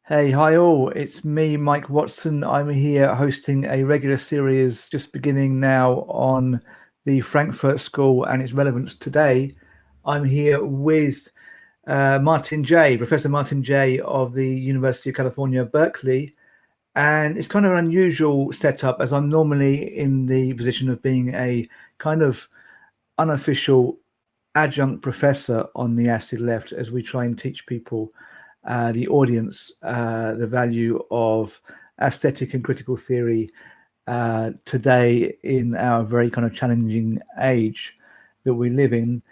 Hey, hi all. It's me, Mike Watson. I'm here hosting a regular series just beginning now on the Frankfurt School and its relevance today. I'm here with Martin J, Professor Martin J of the University of California, Berkeley. And it's kind of an unusual setup as I'm normally in the position of being a kind of unofficial adjunct professor on the acid left as we try and teach people, the audience, the value of aesthetic and critical theory today in our very kind of challenging age that we live in.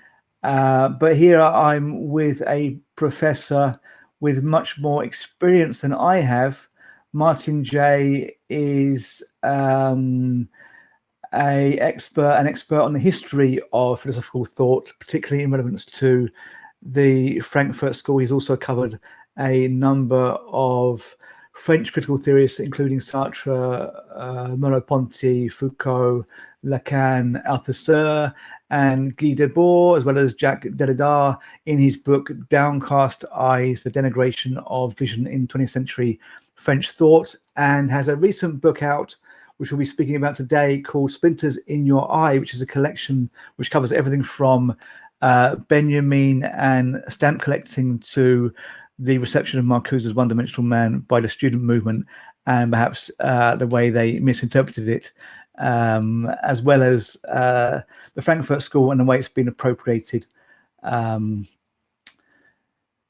But here I'm with a professor with much more experience than I have. Martin J is an expert on the history of philosophical thought, particularly in relevance to the Frankfurt School. He's also covered a number of French critical theorists, including Sartre, Merleau-Ponty, Foucault, Lacan, Althusser, and Guy Debord, as well as Jacques Derrida, in his book Downcast Eyes, The Denigration of Vision in 20th Century French Thought, and has a recent book out which we'll be speaking about today, called Splinters in Your Eye, which is a collection which covers everything from Benjamin and stamp collecting to the reception of Marcuse's one-dimensional man by the student movement, and perhaps the way they misinterpreted it, as well as the Frankfurt School and the way it's been appropriated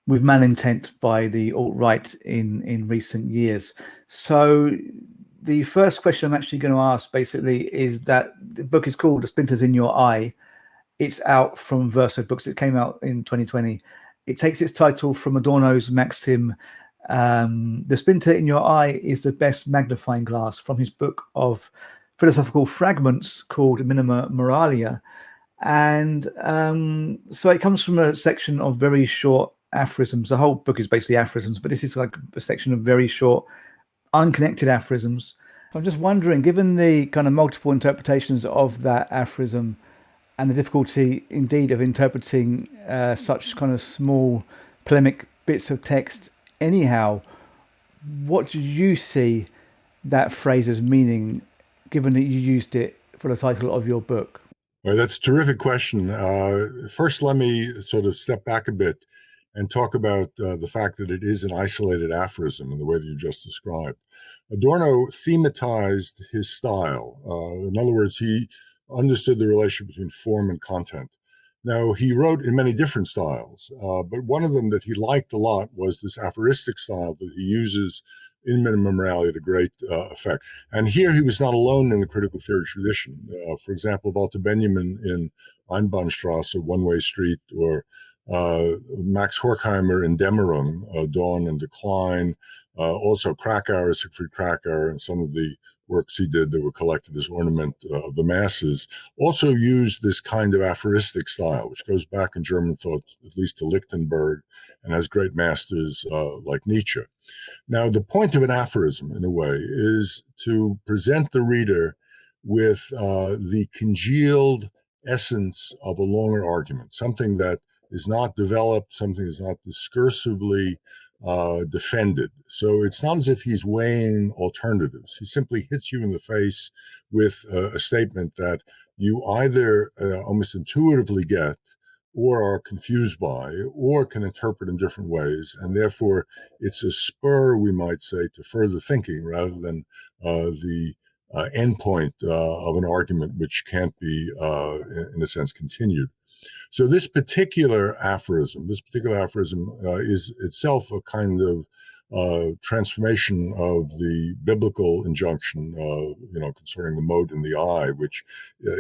with malintent by the alt-right in recent years. So the first question I'm actually going to ask basically is that the book is called The Splinters in Your Eye. It's out from Verso Books. It came out in 2020. It takes its title from Adorno's maxim, the splinter in your eye is the best magnifying glass, from his book of philosophical fragments called Minima Moralia. And so it comes from a section of very short aphorisms. The whole book is basically aphorisms, but this is like a section of very short unconnected aphorisms. I'm just wondering, given the kind of multiple interpretations of that aphorism and the difficulty indeed of interpreting such kind of small polemic bits of text anyhow, what do you see that phrase as meaning, given that you used it for the title of your book? Well, that's a terrific question. First, let me sort of step back a bit and talk about the fact that it is an isolated aphorism in the way that you just described. Adorno thematized his style. In other words, he understood the relationship between form and content. Now, he wrote in many different styles, but one of them that he liked a lot was this aphoristic style that he uses in Minima Moralia to great effect. And here he was not alone in the critical theory tradition. For example, Walter Benjamin in Einbahnstraße, One-Way Street, or Max Horkheimer in Dämmerung, Dawn and Decline, also Krakauer, Siegfried Krakauer, and some of the works he did that were collected as ornament of the masses, also used this kind of aphoristic style, which goes back in German thought at least to Lichtenberg and has great masters like Nietzsche. Now, the point of an aphorism, in a way, is to present the reader with the congealed essence of a longer argument, something that is not developed, something is not discursively defended. So it's not as if he's weighing alternatives. He simply hits you in the face with a statement that you either almost intuitively get, or are confused by, or can interpret in different ways. And therefore, it's a spur, we might say, to further thinking rather than the endpoint of an argument which can't be, in a sense, continued. So this particular aphorism is itself a kind of transformation of the biblical injunction, concerning the mote in the eye, which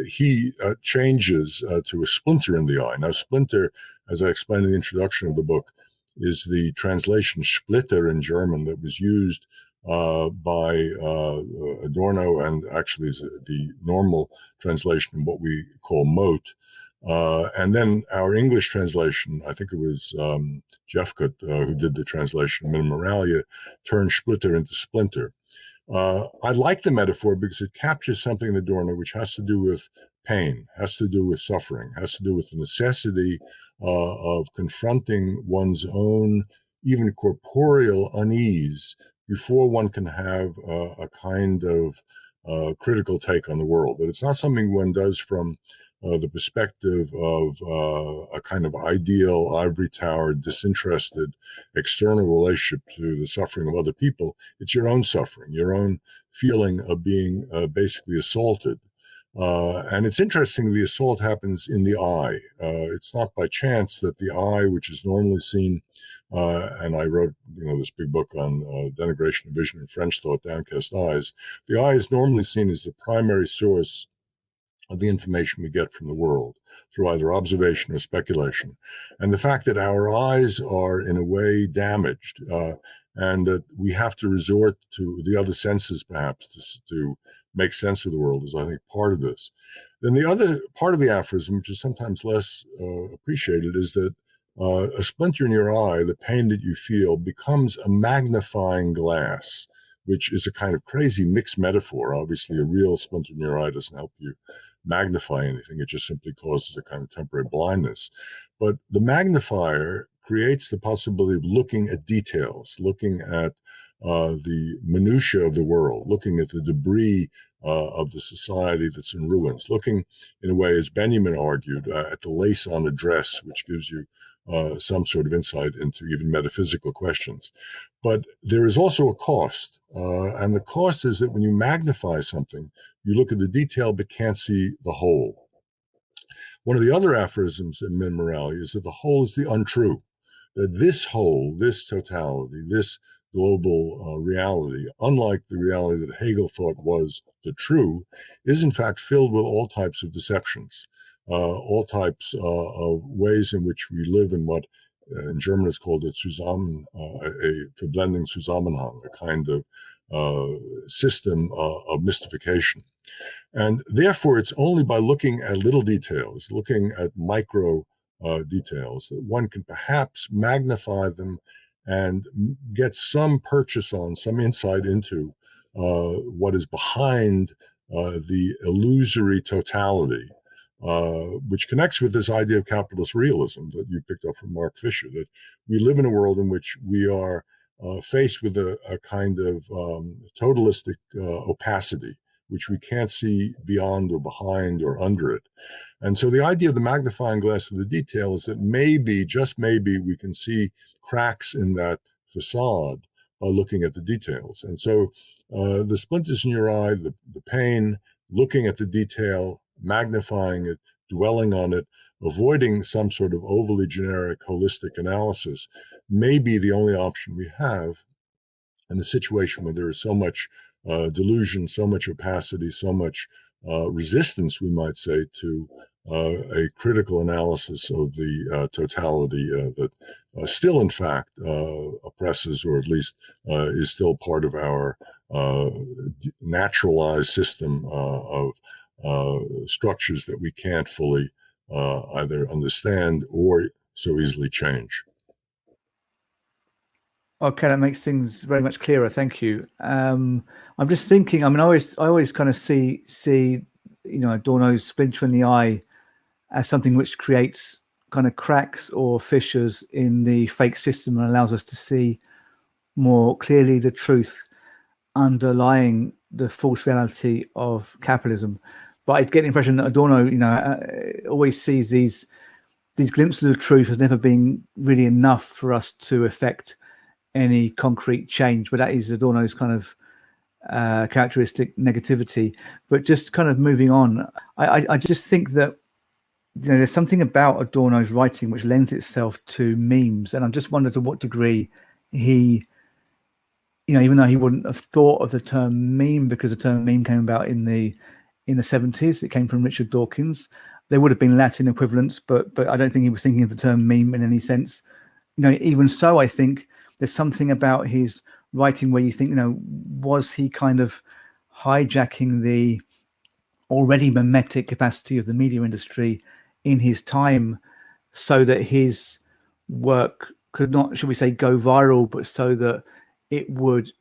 he changes to a splinter in the eye. Now, splinter, as I explained in the introduction of the book, is the translation Splitter in German that was used by Adorno, and actually is the normal translation in what we call mote. And then our English translation, I think it was Jeffcott who did the translation, Minima Moralia, turned Splitter into Splinter. I like the metaphor because it captures something in Adorno which has to do with pain, has to do with suffering, has to do with the necessity of confronting one's own even corporeal unease before one can have a kind of critical take on the world. That it's not something one does from the perspective of a kind of ideal, ivory tower, disinterested external relationship to the suffering of other people. It's your own suffering, your own feeling of being basically assaulted. And it's interesting, the assault happens in the eye. It's not by chance that the eye, which is normally seen, and I wrote this big book on denigration of vision in French thought, Downcast Eyes. The eye is normally seen as the primary source of the information we get from the world through either observation or speculation. And the fact that our eyes are in a way damaged and that we have to resort to the other senses perhaps to make sense of the world is, I think, part of this. Then the other part of the aphorism, which is sometimes less appreciated, is that a splinter in your eye, the pain that you feel, becomes a magnifying glass, which is a kind of crazy mixed metaphor. Obviously, a real splinter in your eye doesn't help you magnify anything. It just simply causes a kind of temporary blindness. But the magnifier creates the possibility of looking at details, looking at the minutiae of the world, looking at the debris of the society that's in ruins, looking, in a way, as Benjamin argued, at the lace on a dress, which gives you some sort of insight into even metaphysical questions. But there is also a cost, and the cost is that when you magnify something, you look at the detail but can't see the whole. One of the other aphorisms in min morality is that the whole is the untrue, that this whole, this totality, this global reality, unlike the reality that Hegel thought was the true, is in fact filled with all types of deceptions, all types of ways in which we live in what in German is called a verblending Zusammenhang, a kind of system of mystification. And therefore, it's only by looking at little details, looking at micro details, that one can perhaps magnify them and get some purchase on, some insight into what is behind the illusory totality, which connects with this idea of capitalist realism that you picked up from Mark Fisher, that we live in a world in which we are faced with a kind of totalistic opacity, which we can't see beyond or behind or under it. And so the idea of the magnifying glass of the detail is that maybe, just maybe, we can see cracks in that facade by looking at the details. And so the splinters in your eye, the pain, looking at the detail, magnifying it, dwelling on it, avoiding some sort of overly generic holistic analysis may be the only option we have in the situation where there is so much delusion, so much opacity, so much resistance, we might say, to a critical analysis of the totality that still, in fact, oppresses, or at least is still part of our naturalized system of structures that we can't fully either understand or so easily change. Okay, that makes things very much clearer. Thank you. I'm just thinking. I mean, I always kind of see Adorno's Splinter in the eye as something which creates kind of cracks or fissures in the fake system and allows us to see more clearly the truth underlying the false reality of capitalism. But I get the impression that Adorno, always sees these glimpses of truth as never being really enough for us to affect any concrete change. But that is Adorno's kind of characteristic negativity. But just kind of moving on, I just think that there's something about Adorno's writing which lends itself to memes, and I'm just wondering to what degree he, even though he wouldn't have thought of the term meme, because the term meme came about in the 70s, it came from Richard Dawkins. There would have been Latin equivalents, but I don't think he was thinking of the term meme in any sense. Even so, I think there's something about his writing where you think, was he kind of hijacking the already mimetic capacity of the media industry in his time so that his work could not, should we say, go viral, but so that it would,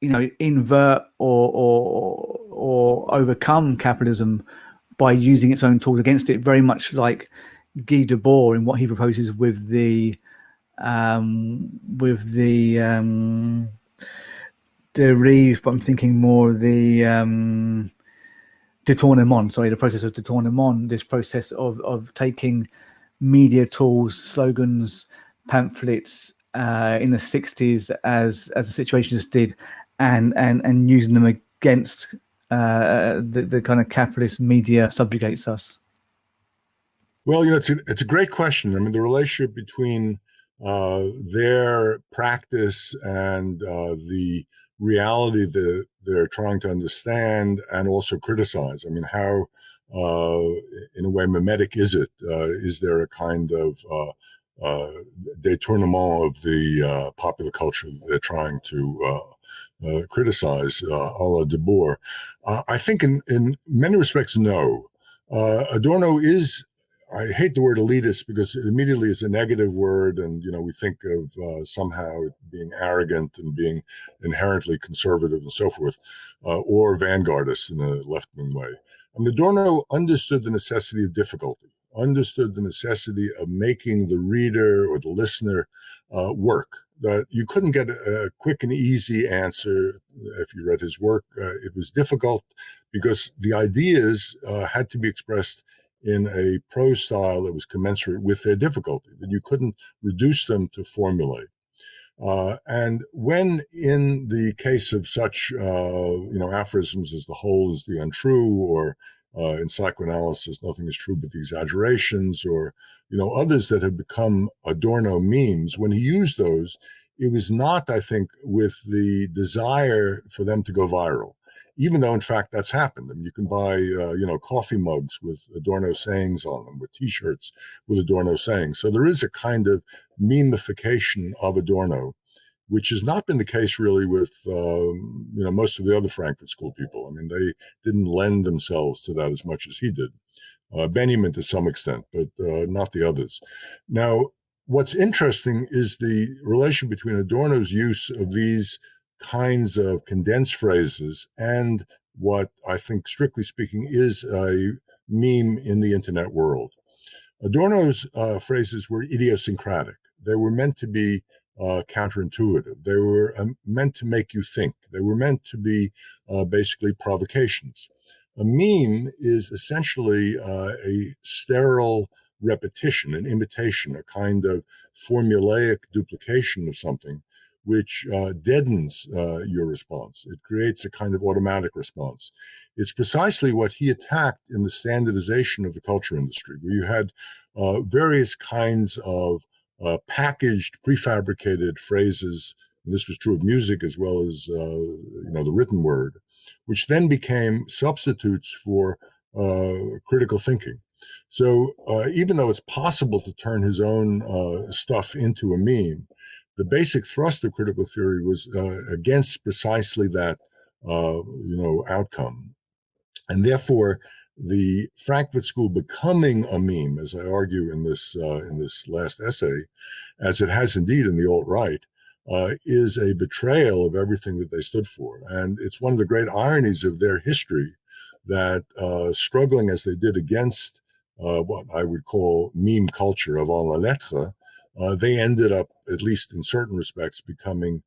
invert or overcome capitalism by using its own tools against it, very much like Guy Debord in what he proposes with the with the derive, but I'm thinking more the détournement, sorry, the process of détournement, this process of taking media tools, slogans, pamphlets in the 60s as the Situationists did, and using them against the kind of capitalist media subjugates us. Well, it's a great question. I mean, the relationship between their practice and the reality that they're trying to understand and also criticize. I mean, how, in a way, mimetic is it? Is there a kind of détournement of the popular culture that they're trying to criticize, a la De Boer? I think in many respects, no. Adorno is, I hate the word elitist because it immediately is a negative word, and we think of somehow being arrogant and being inherently conservative and so forth, or vanguardist in a left-wing way. I mean, Adorno understood the necessity of difficulty, understood the necessity of making the reader or the listener work. That you couldn't get a quick and easy answer if you read his work. It was difficult because the ideas had to be expressed in a prose style that was commensurate with their difficulty, that you couldn't reduce them to formulae. And when in the case of such, aphorisms as the whole is the untrue, or in psychoanalysis, nothing is true but the exaggerations, or, others that have become Adorno memes, when he used those, it was not, I think, with the desire for them to go viral. Even though, in fact, that's happened. I mean, you can buy, coffee mugs with Adorno sayings on them, with T-shirts with Adorno sayings. So there is a kind of memification of Adorno, which has not been the case really with, most of the other Frankfurt School people. I mean, they didn't lend themselves to that as much as he did. Benjamin to some extent, but not the others. Now, what's interesting is the relation between Adorno's use of these kinds of condensed phrases and what I think, strictly speaking, is a meme in the internet world. Adorno's phrases were idiosyncratic. They were meant to be counterintuitive. They were meant to make you think. They were meant to be basically provocations. A meme is essentially a sterile repetition, an imitation, a kind of formulaic duplication of something, which deadens your response. It creates a kind of automatic response. It's precisely what he attacked in the standardization of the culture industry, where you had various kinds of packaged, prefabricated phrases, and this was true of music as well as the written word, which then became substitutes for critical thinking. So even though it's possible to turn his own stuff into a meme, the basic thrust of critical theory was against precisely that, outcome. And therefore, the Frankfurt School becoming a meme, as I argue in this last essay, as it has indeed in the alt-right, is a betrayal of everything that they stood for. And it's one of the great ironies of their history that struggling as they did against what I would call meme culture avant la lettre, they ended up, at least in certain respects, becoming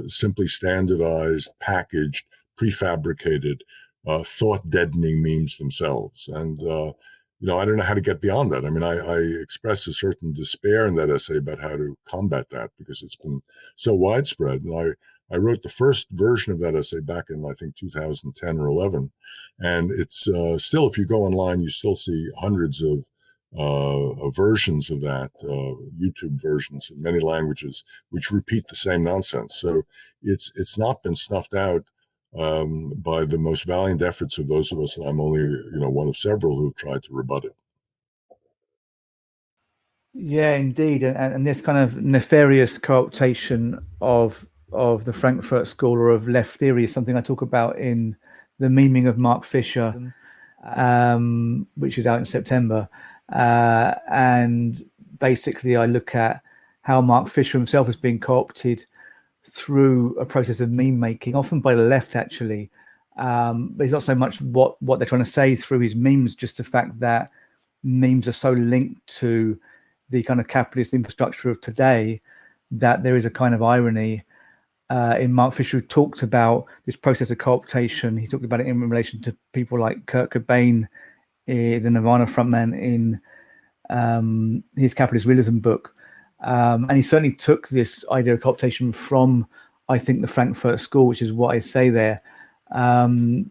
simply standardized, packaged, prefabricated, thought-deadening memes themselves. And, I don't know how to get beyond that. I mean, I express a certain despair in that essay about how to combat that because it's been so widespread. And I wrote the first version of that essay back in, I think, 2010 or 11. And it's still, if you go online, you still see hundreds of versions of that, YouTube versions in many languages, which repeat the same nonsense. So it's not been snuffed out by the most valiant efforts of those of us, and I'm only one of several who've tried to rebut it. Yeah, indeed, and this kind of nefarious co-optation of the Frankfurt School or of left theory is something I talk about in the Memeing of Mark Fisher, which is out in September, and basically I look at how Mark Fisher himself has been co-opted through a process of meme making, often by the left actually, but it's not so much what they're trying to say through his memes, just the fact that memes are so linked to the kind of capitalist infrastructure of today, that there is a kind of irony in Mark Fisher, who talked about this process of co-optation. He talked about it in relation to people like Kurt Cobain, the Nirvana frontman, in his Capitalist Realism book. And he certainly took this idea of co-optation from, I think, the Frankfurt School, which is what I say there. And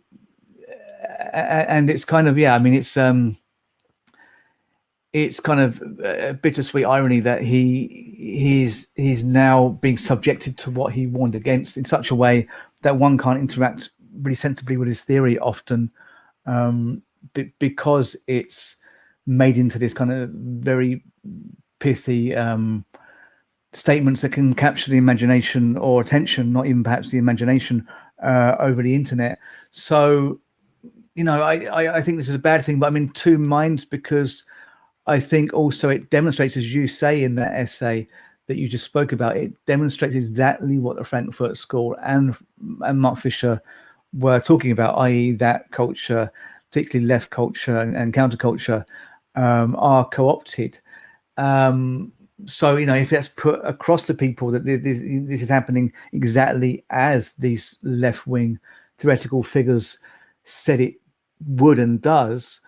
it's kind of, yeah, I mean, it's kind of a bittersweet irony that he's now being subjected to what he warned against in such a way that one can't interact really sensibly with his theory often, because it's made into this kind of very pithy statements that can capture the imagination or attention, not even perhaps the imagination, over the internet. So, you know, I think this is a bad thing, but I'm in two minds, because I think also it demonstrates, as you say in that essay that you just spoke about, it demonstrates exactly what the Frankfurt School and Mark Fisher were talking about, i.e. that culture, particularly left culture and counterculture, are co-opted. So, you know, if that's put across to people that this is happening exactly as these left-wing theoretical figures said it would and does.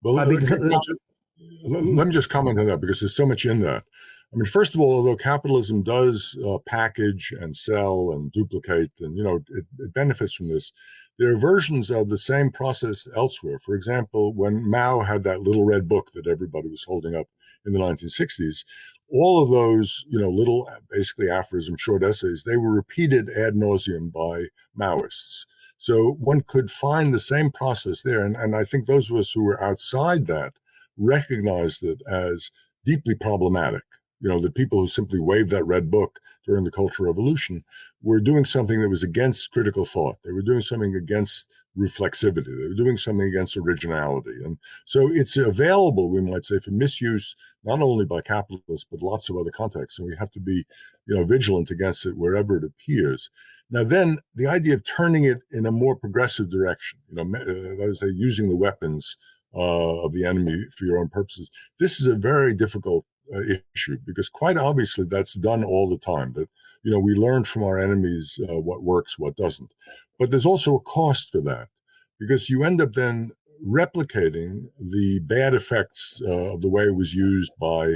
Well, let me just comment on that, because there's so much in that. I mean, first of all, although capitalism does package and sell and duplicate, and, you know, it benefits from this, there are versions of the same process elsewhere. For example, when Mao had that little red book that everybody was holding up in the 1960s, all of those, you know, little, basically aphorism, short essays, they were repeated ad nauseum by Maoists. So one could find the same process there. And I think those of us who were outside that recognized it as deeply problematic. You know, the people who simply waved that red book during the Cultural Revolution were doing something that was against critical thought. They were doing something against reflexivity. They were doing something against originality. And so it's available, we might say, for misuse, not only by capitalists, but lots of other contexts. And we have to be, you know, vigilant against it wherever it appears. Now, then the idea of turning it in a more progressive direction, you know, that is, using the weapons of the enemy for your own purposes. This is a very difficult issue, because quite obviously that's done all the time. That, you know, we learn from our enemies what works, what doesn't. But there's also a cost for that, because you end up then replicating the bad effects of the way it was used by,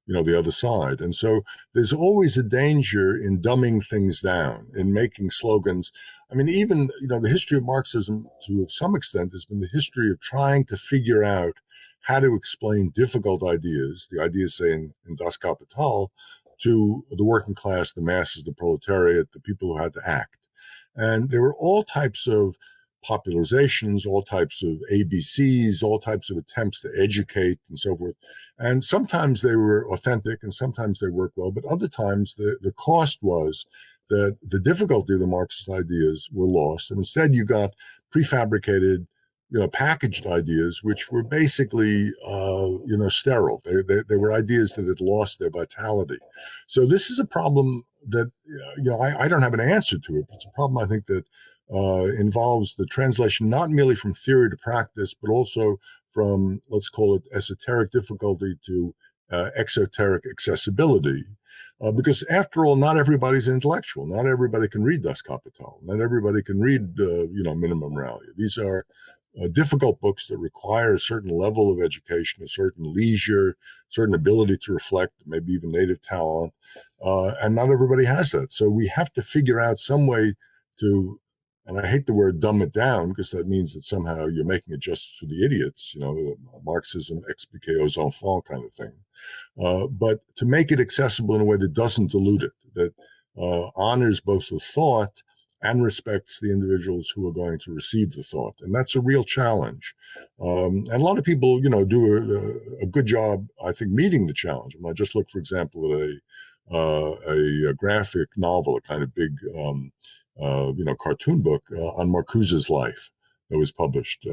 you know, the other side. And so there's always a danger in dumbing things down, in making slogans. I mean, even, you know, the history of Marxism, to some extent, has been the history of trying to figure out how to explain difficult ideas, the ideas, say, in Das Kapital, to the working class, the masses, the proletariat, the people who had to act. And there were all types of popularizations, all types of ABCs, all types of attempts to educate and so forth. And sometimes they were authentic and sometimes they worked well, but other times the cost was that the difficulty of the Marxist ideas were lost. And instead you got prefabricated, you know, packaged ideas, which were basically, you know, sterile. They were ideas that had lost their vitality. So this is a problem that, you know, I don't have an answer to it, but it's a problem, I think, that involves the translation not merely from theory to practice, but also from, let's call it, esoteric difficulty to exoteric accessibility. Because after all, not everybody's intellectual. Not everybody can read Das Kapital. Not everybody can read, you know, Minimum Rally. These are difficult books that require a certain level of education, a certain leisure, certain ability to reflect, maybe even native talent. And not everybody has that. So we have to figure out some way to, and I hate the word dumb it down, because that means that somehow you're making it just for the idiots, you know, Marxism expliqué aux enfants kind of thing. But to make it accessible in a way that doesn't dilute it, that honors both the thought and respects the individuals who are going to receive the thought. And that's a real challenge. And a lot of people, you know, do a good job, I think, meeting the challenge. I mean, I just look, for example, at a graphic novel, a kind of big, you know, cartoon book on Marcuse's life that was published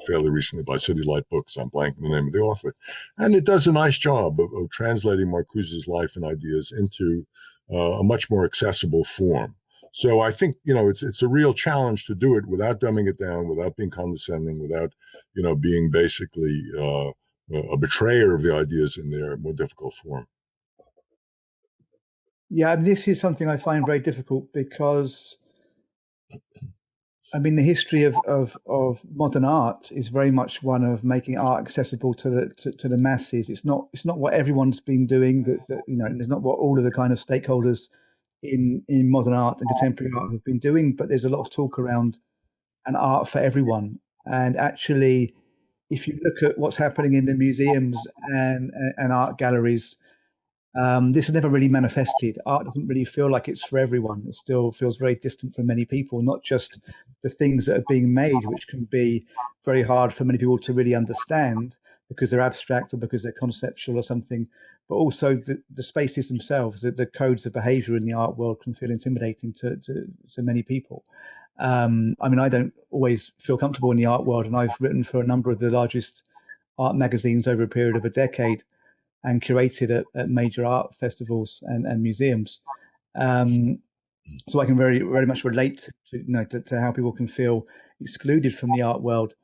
fairly recently by City Light Books. I'm blanking the name of the author. And it does a nice job of translating Marcuse's life and ideas into a much more accessible form. So I think, you know, it's a real challenge to do it without dumbing it down, without being condescending, without, you know, being basically a betrayer of the ideas in their more difficult form. Yeah, I mean, this is something I find very difficult because, I mean, the history of modern art is very much one of making art accessible to the masses. It's not what everyone's been doing, but you know, it's not what all of the kind of stakeholders in modern art and contemporary art have been doing. But there's a lot of talk around an art for everyone. And actually, if you look at what's happening in the museums and art galleries, this is never really manifested. Art doesn't really feel like it's for everyone. It still feels very distant for many people, not just the things that are being made, which can be very hard for many people to really understand because they're abstract or because they're conceptual or something, but also the spaces themselves, the codes of behavior in the art world can feel intimidating to many people. I mean, I don't always feel comfortable in the art world, and I've written for a number of the largest art magazines over a period of a decade and curated at major art festivals and museums. So I can very much relate to, you know, to how people can feel excluded from the art world.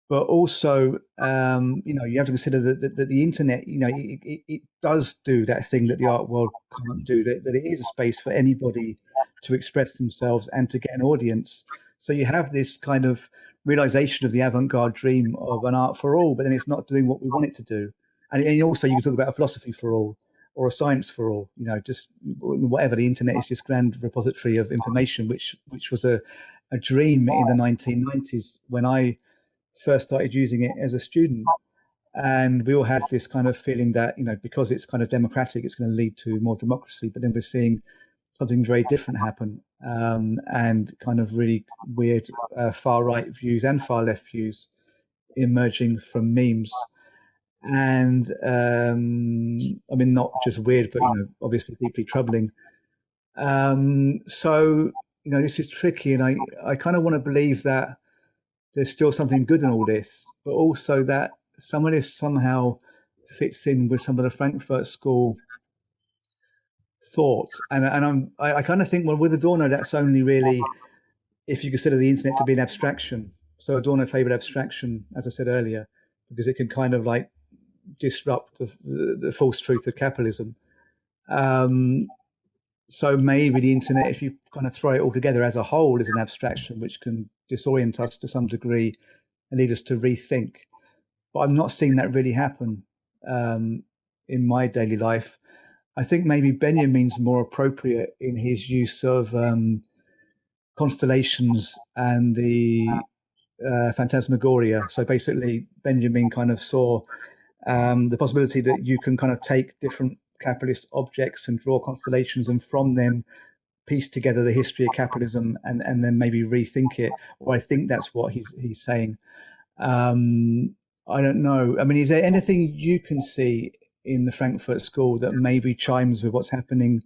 But also, you know, you have to consider that the internet, you know, it does do that thing that the art world can't do, that it is a space for anybody to express themselves and to get an audience. So you have this kind of realization of the avant-garde dream of an art for all, but then it's not doing what we want it to do. And also you can talk about a philosophy for all or a science for all, you know, just whatever. The internet is this grand repository of information, which was a dream in the 1990s when I first started using it as a student. And we all had this kind of feeling that, you know, because it's kind of democratic, it's going to lead to more democracy. But then we're seeing something very different happen, and kind of really weird far right views and far left views emerging from memes. And I mean, not just weird, but, you know, obviously deeply troubling. So, you know, this is tricky. And I kind of want to believe that there's still something good in all this, but also that some of this somehow fits in with some of the Frankfurt School thought. And I kind of think, well, with Adorno, that's only really if you consider the internet to be an abstraction. So Adorno favored abstraction, as I said earlier, because it can kind of like disrupt the false truth of capitalism. So maybe the internet, if you kind of throw it all together as a whole, is an abstraction which can disorient us to some degree and lead us to rethink. But I'm not seeing that really happen in my daily life. I think maybe Benjamin's more appropriate in his use of constellations and the phantasmagoria. So basically, Benjamin kind of saw the possibility that you can kind of take different capitalist objects and draw constellations, and from them piece together the history of capitalism and then maybe rethink it. Or I think that's what he's saying. I don't know. I mean, is there anything you can see in the Frankfurt School that maybe chimes with what's happening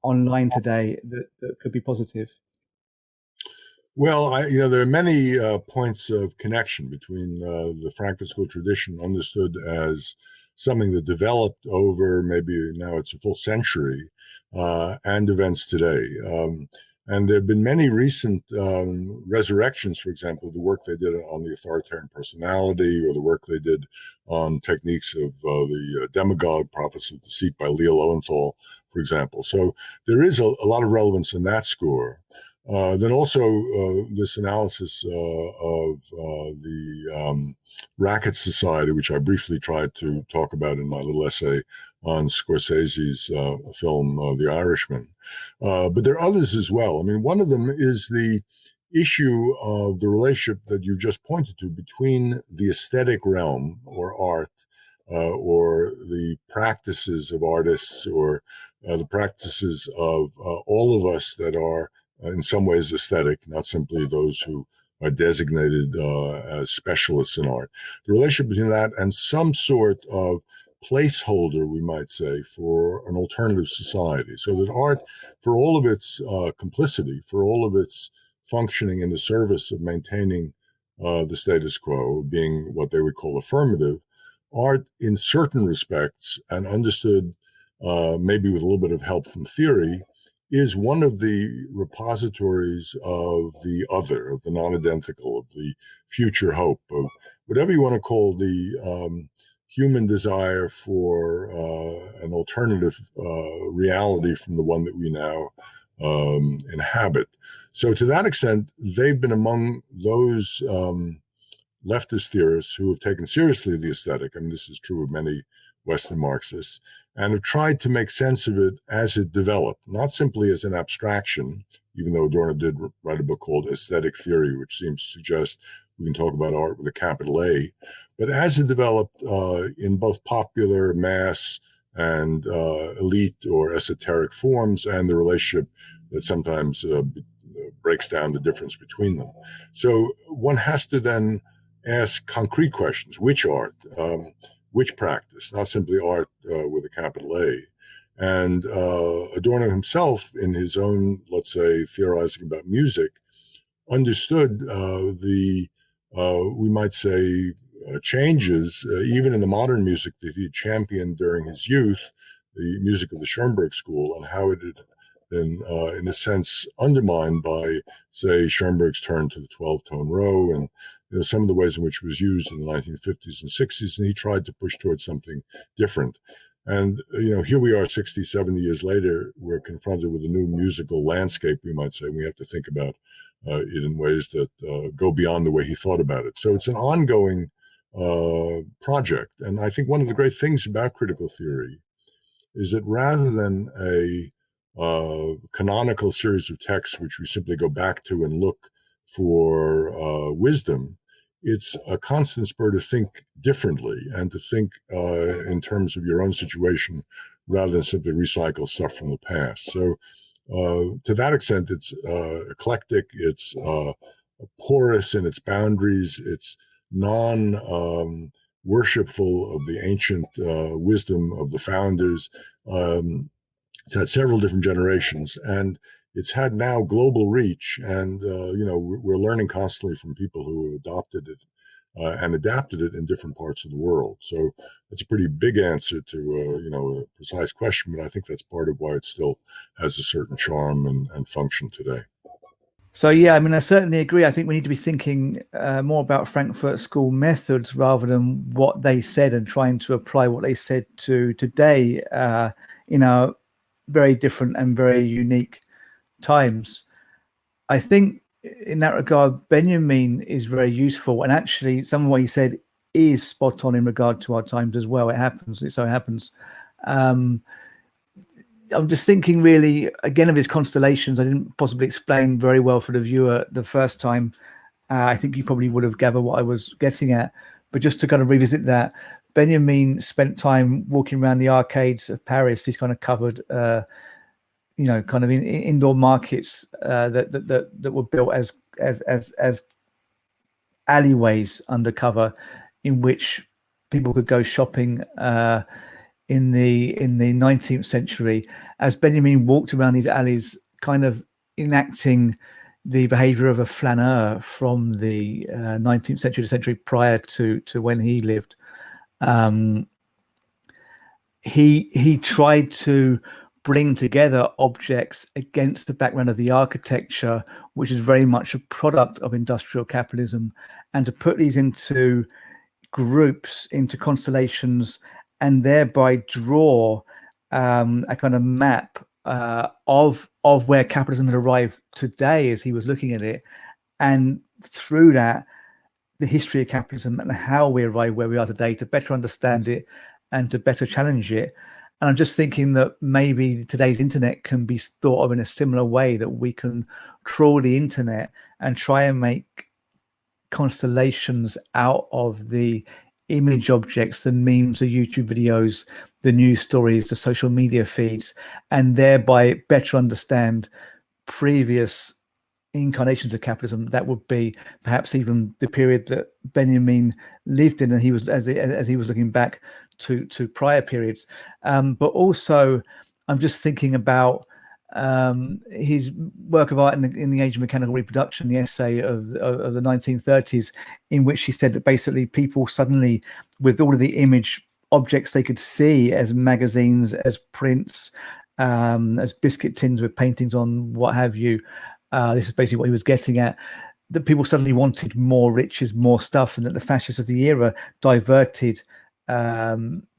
online today that could be positive? Well, there are many points of connection between the Frankfurt School tradition, understood as something that developed over maybe now it's a full century, and events today. And there have been many recent resurrections, for example, the work they did on the authoritarian personality, or the work they did on techniques of the demagogue, Prophets of Deceit by Leo Lowenthal, for example. So there is a lot of relevance in that score. Then also this analysis of the Racket Society, which I briefly tried to talk about in my little essay on Scorsese's film, The Irishman. But there are others as well. I mean, one of them is the issue of the relationship that you just pointed to between the aesthetic realm or art, or the practices of artists, or the practices of all of us that are in some ways aesthetic, not simply those who are designated as specialists in art. The relationship between that and some sort of placeholder, we might say, for an alternative society, so that art, for all of its complicity, for all of its functioning in the service of maintaining the status quo, being what they would call affirmative, art in certain respects, and understood maybe with a little bit of help from theory, is one of the repositories of the other, of the non-identical, of the future hope, of whatever you want to call the human desire for an alternative reality from the one that we now inhabit. So to that extent, they've been among those leftist theorists who have taken seriously the aesthetic. I mean, this is true of many Western Marxists, and have tried to make sense of it as it developed, not simply as an abstraction, even though Adorno did write a book called Aesthetic Theory, which seems to suggest we can talk about art with a capital A, but as it developed in both popular, mass, and elite or esoteric forms, and the relationship that sometimes breaks down the difference between them. So one has to then ask concrete questions: which art, which practice, not simply art with a capital A. And Adorno himself, in his own, let's say, theorizing about music, understood we might say, changes, even in the modern music that he championed during his youth, the music of the Schoenberg School, and how it had been, in a sense, undermined by, say, Schoenberg's turn to the 12-tone row, and some of the ways in which it was used in the 1950s and 60s, and he tried to push towards something different. And, here we are 60, 70 years later, we're confronted with a new musical landscape, we might say. We have to think about it in ways that go beyond the way he thought about it. So it's an ongoing project. And I think one of the great things about critical theory is that rather than a canonical series of texts which we simply go back to and look for wisdom, it's a constant spur to think differently and to think in terms of your own situation rather than simply recycle stuff from the past. So to that extent, it's eclectic, it's porous in its boundaries, it's non-worshipful of the ancient wisdom of the founders. It's had several different generations, and it's had now global reach. And, we're learning constantly from people who have adopted it and adapted it in different parts of the world. So that's a pretty big answer to, a precise question, but I think that's part of why it still has a certain charm and function today. So, yeah, I mean, I certainly agree. I think we need to be thinking more about Frankfurt School methods rather than what they said, and trying to apply what they said to today in our very different and very unique times. I think in that regard, Benjamin is very useful, and actually some of what he said is spot on in regard to our times as well. It so happens. I'm just thinking really again of his constellations. I didn't possibly explain very well for the viewer the first time. I think you probably would have gathered what I was getting at, but just to kind of revisit that, Benjamin spent time walking around the arcades of Paris. He's kind of covered kind of in indoor markets that were built as alleyways undercover, in which people could go shopping in the 19th century. As Benjamin walked around these alleys, kind of enacting the behavior of a flaneur from the 19th century, the century prior to when he lived. He tried to bring together objects against the background of the architecture, which is very much a product of industrial capitalism, and to put these into groups, into constellations, and thereby draw a kind of map of where capitalism had arrived today as he was looking at it, and through that, the history of capitalism and how we arrived where we are today, to better understand it and to better challenge it. And I'm just thinking that maybe today's internet can be thought of in a similar way, that we can crawl the internet and try and make constellations out of the image objects, the memes, the YouTube videos, the news stories, the social media feeds, and thereby better understand previous incarnations of capitalism. That would be perhaps even the period that Benjamin lived in, and he was as he was looking back to prior periods. But also, I'm just thinking about his work of art in the Age of Mechanical Reproduction, the essay of the 1930s, in which he said that basically people suddenly, with all of the image objects they could see as magazines, as prints, as biscuit tins with paintings on, what have you, this is basically what he was getting at, that people suddenly wanted more riches, more stuff, and that the fascists of the era diverted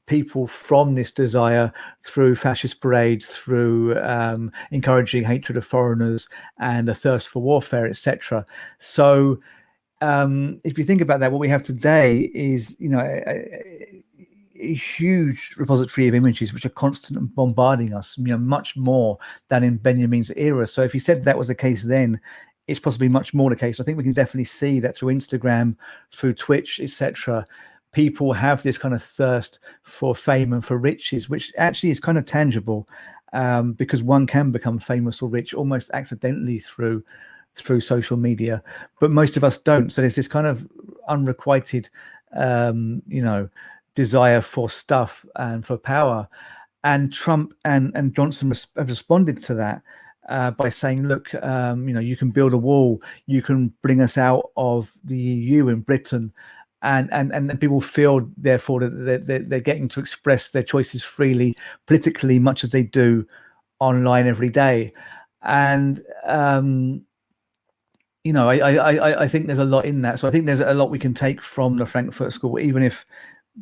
people from this desire through fascist parades, through encouraging hatred of foreigners and a thirst for warfare, etc. So if you think about that, what we have today is, a huge repository of images which are constantly bombarding us, much more than in Benjamin's era. So if you said that was the case then, it's possibly much more the case. I think we can definitely see that through Instagram, through Twitch, etc. People have this kind of thirst for fame and for riches, which actually is kind of tangible, because one can become famous or rich almost accidentally through social media, but most of us don't. So there's this kind of unrequited, desire for stuff and for power. And Trump and Johnson have responded to that by saying, look, you can build a wall, you can bring us out of the EU in Britain, and then people feel therefore that they're getting to express their choices freely politically, much as they do online every day. And I think there's a lot in that. So I think there's a lot we can take from the Frankfurt School, even if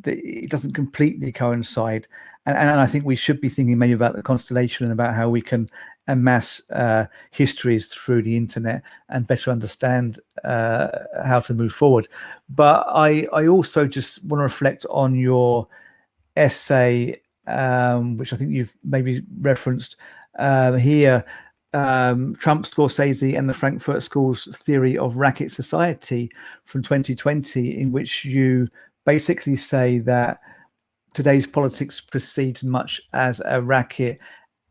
it doesn't completely coincide. And I think we should be thinking maybe about the constellation and about how we can amass histories through the internet and better understand how to move forward. But I also just want to reflect on your essay, which I think you've maybe referenced here, Trump, Scorsese, and the Frankfurt School's theory of racket society from 2020, in which you basically say that today's politics proceeds much as a racket,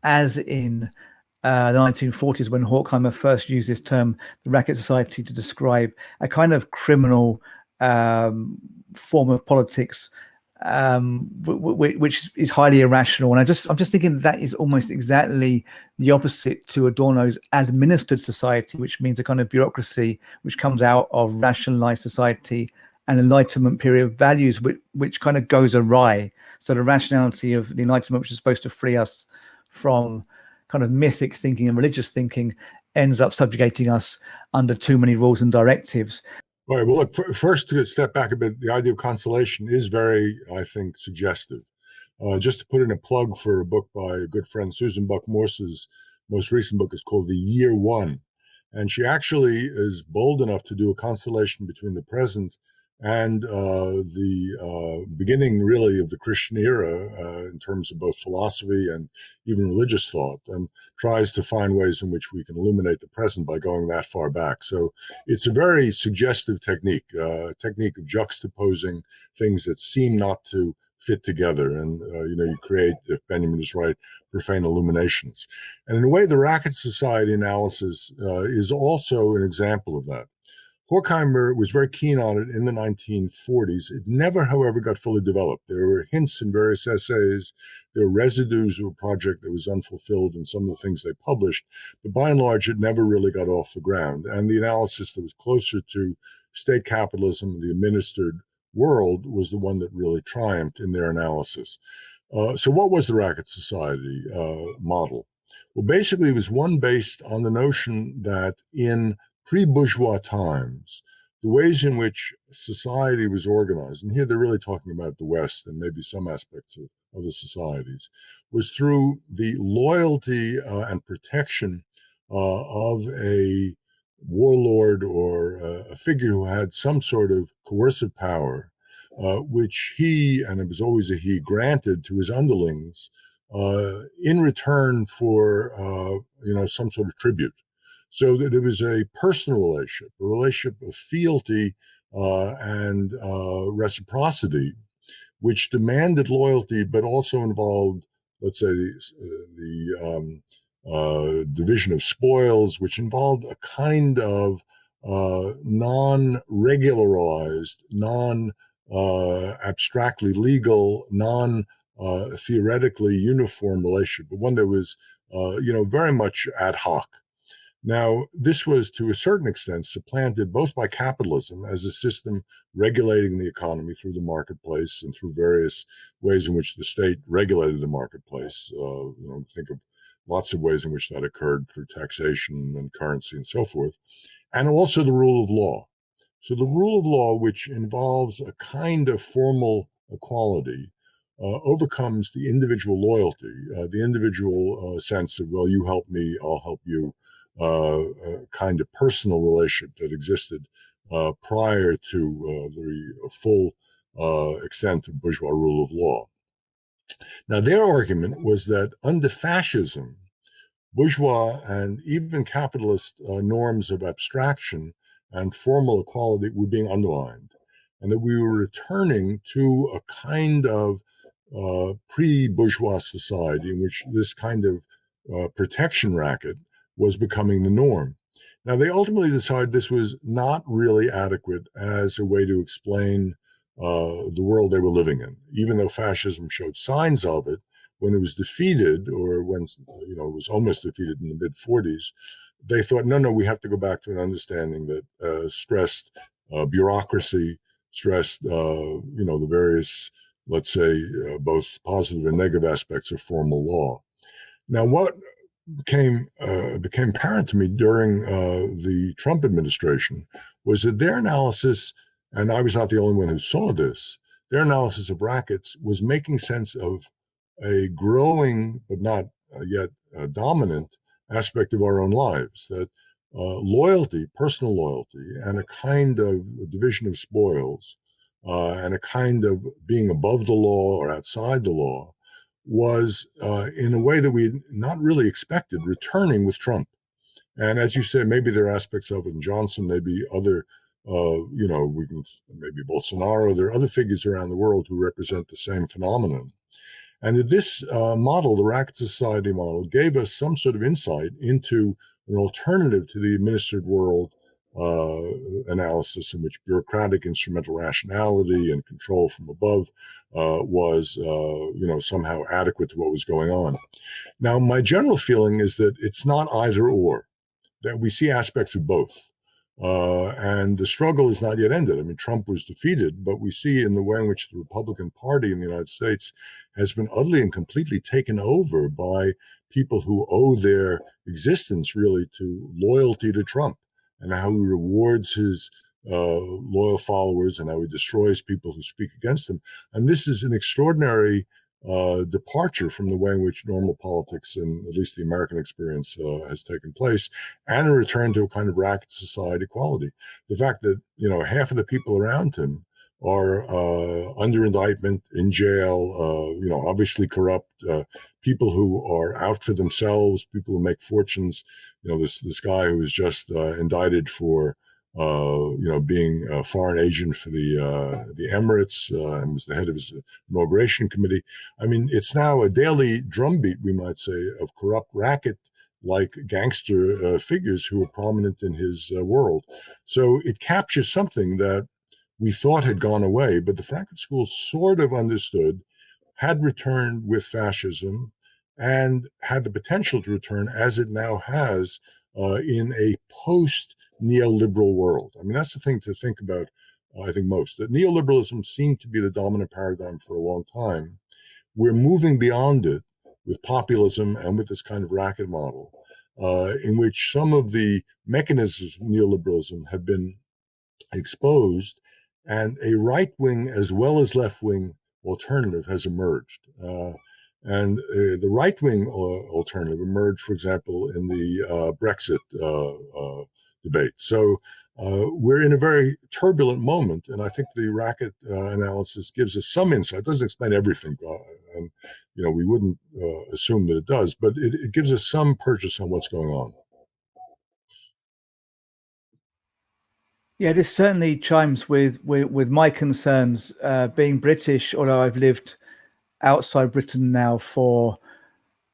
as in the 1940s, when Horkheimer first used this term, the racket society, to describe a kind of criminal form of politics, which is highly irrational. And I'm just thinking that is almost exactly the opposite to Adorno's administered society, which means a kind of bureaucracy which comes out of rationalized society and Enlightenment period of values, which kind of goes awry. So the rationality of the Enlightenment, which is supposed to free us from kind of mythic thinking and religious thinking, ends up subjugating us under too many rules and directives. All right. Well, look, first to step back a bit, the idea of constellation is very, I think, suggestive. Just to put in a plug for a book by a good friend, Susan Buck Morse's most recent book is called The Year One. And she actually is bold enough to do a constellation between the present and the beginning, really, of the Christian era in terms of both philosophy and even religious thought, and tries to find ways in which we can illuminate the present by going that far back. So it's a very suggestive technique, technique of juxtaposing things that seem not to fit together. And, you create, if Benjamin is right, profane illuminations. And in a way, the Racket Society analysis is also an example of that. Horkheimer was very keen on it in the 1940s. It never, however, got fully developed. There were hints in various essays. There were residues of a project that was unfulfilled in some of the things they published. But by and large, it never really got off the ground. And the analysis that was closer to state capitalism and the administered world was the one that really triumphed in their analysis. So what was the Racket Society model? Well, basically, it was one based on the notion that in pre-bourgeois times, the ways in which society was organized, and here they're really talking about the West and maybe some aspects of other societies, was through the loyalty and protection of a warlord or a figure who had some sort of coercive power, which he, and it was always a he, granted to his underlings in return for, some sort of tribute. So that it was a personal relationship of fealty and reciprocity, which demanded loyalty, but also involved, let's say, the division of spoils, which involved a kind of non-regularized, non-abstractly legal, non-theoretically uniform relationship, but one that was, very much ad hoc. Now, this was to a certain extent supplanted both by capitalism as a system regulating the economy through the marketplace and through various ways in which the state regulated the marketplace. Think of lots of ways in which that occurred through taxation and currency and so forth, and also the rule of law. So the rule of law, which involves a kind of formal equality overcomes the individual loyalty, the individual sense of, well, you help me, I'll help you, kind of personal relationship that existed prior to the full extent of bourgeois rule of law. Now, their argument was that under fascism, bourgeois and even capitalist norms of abstraction and formal equality were being undermined, and that we were returning to a kind of pre-bourgeois society in which this kind of protection racket was becoming the norm. Now, they ultimately decided this was not really adequate as a way to explain the world they were living in, even though fascism showed signs of it. When it was defeated, or when it was almost defeated in the mid-40s, they thought, no, we have to go back to an understanding that stressed bureaucracy, stressed the various, let's say, both positive and negative aspects of formal law. Now, what became apparent to me during the Trump administration was that their analysis, and I was not the only one who saw this, their analysis of rackets was making sense of a growing but not yet dominant aspect of our own lives, that loyalty, personal loyalty, and a kind of division of spoils, and a kind of being above the law or outside the law was, in a way that we had not really expected, returning with Trump. And as you say, maybe there are aspects of it in Johnson, maybe other, we can, maybe Bolsonaro, there are other figures around the world who represent the same phenomenon. And this model, the Racket Society model, gave us some sort of insight into an alternative to the administered world analysis, in which bureaucratic instrumental rationality and control from above was, somehow adequate to what was going on. Now, my general feeling is that it's not either or, that we see aspects of both. And the struggle is not yet ended. I mean, Trump was defeated, but we see in the way in which the Republican Party in the United States has been utterly and completely taken over by people who owe their existence really to loyalty to Trump, and how he rewards his loyal followers and how he destroys people who speak against him. And this is an extraordinary departure from the way in which normal politics, and at least the American experience, has taken place, and a return to a kind of racket society quality. The fact that, half of the people around him are under indictment, in jail, obviously corrupt, people who are out for themselves, people who make fortunes. This guy who was just indicted for being a foreign agent for the Emirates, and was the head of his inauguration committee. I mean, it's now a daily drumbeat, we might say, of corrupt racket-like gangster figures who are prominent in his world. So it captures something that we thought had gone away, but the Frankfurt School sort of understood, had returned with fascism, and had the potential to return, as it now has, in a post-neoliberal world. I mean, that's the thing to think about, I think, most. That neoliberalism seemed to be the dominant paradigm for a long time. We're moving beyond it with populism and with this kind of racket model, in which some of the mechanisms of neoliberalism have been exposed, and a right-wing as well as left-wing alternative has emerged. And the right-wing alternative emerged, for example, in the Brexit debate. So we're in a very turbulent moment, and I think the Racket analysis gives us some insight. It doesn't explain everything, and we wouldn't assume that it does, but it gives us some purchase on what's going on. Yeah, this certainly chimes with my concerns. Being British, although I've lived outside Britain now for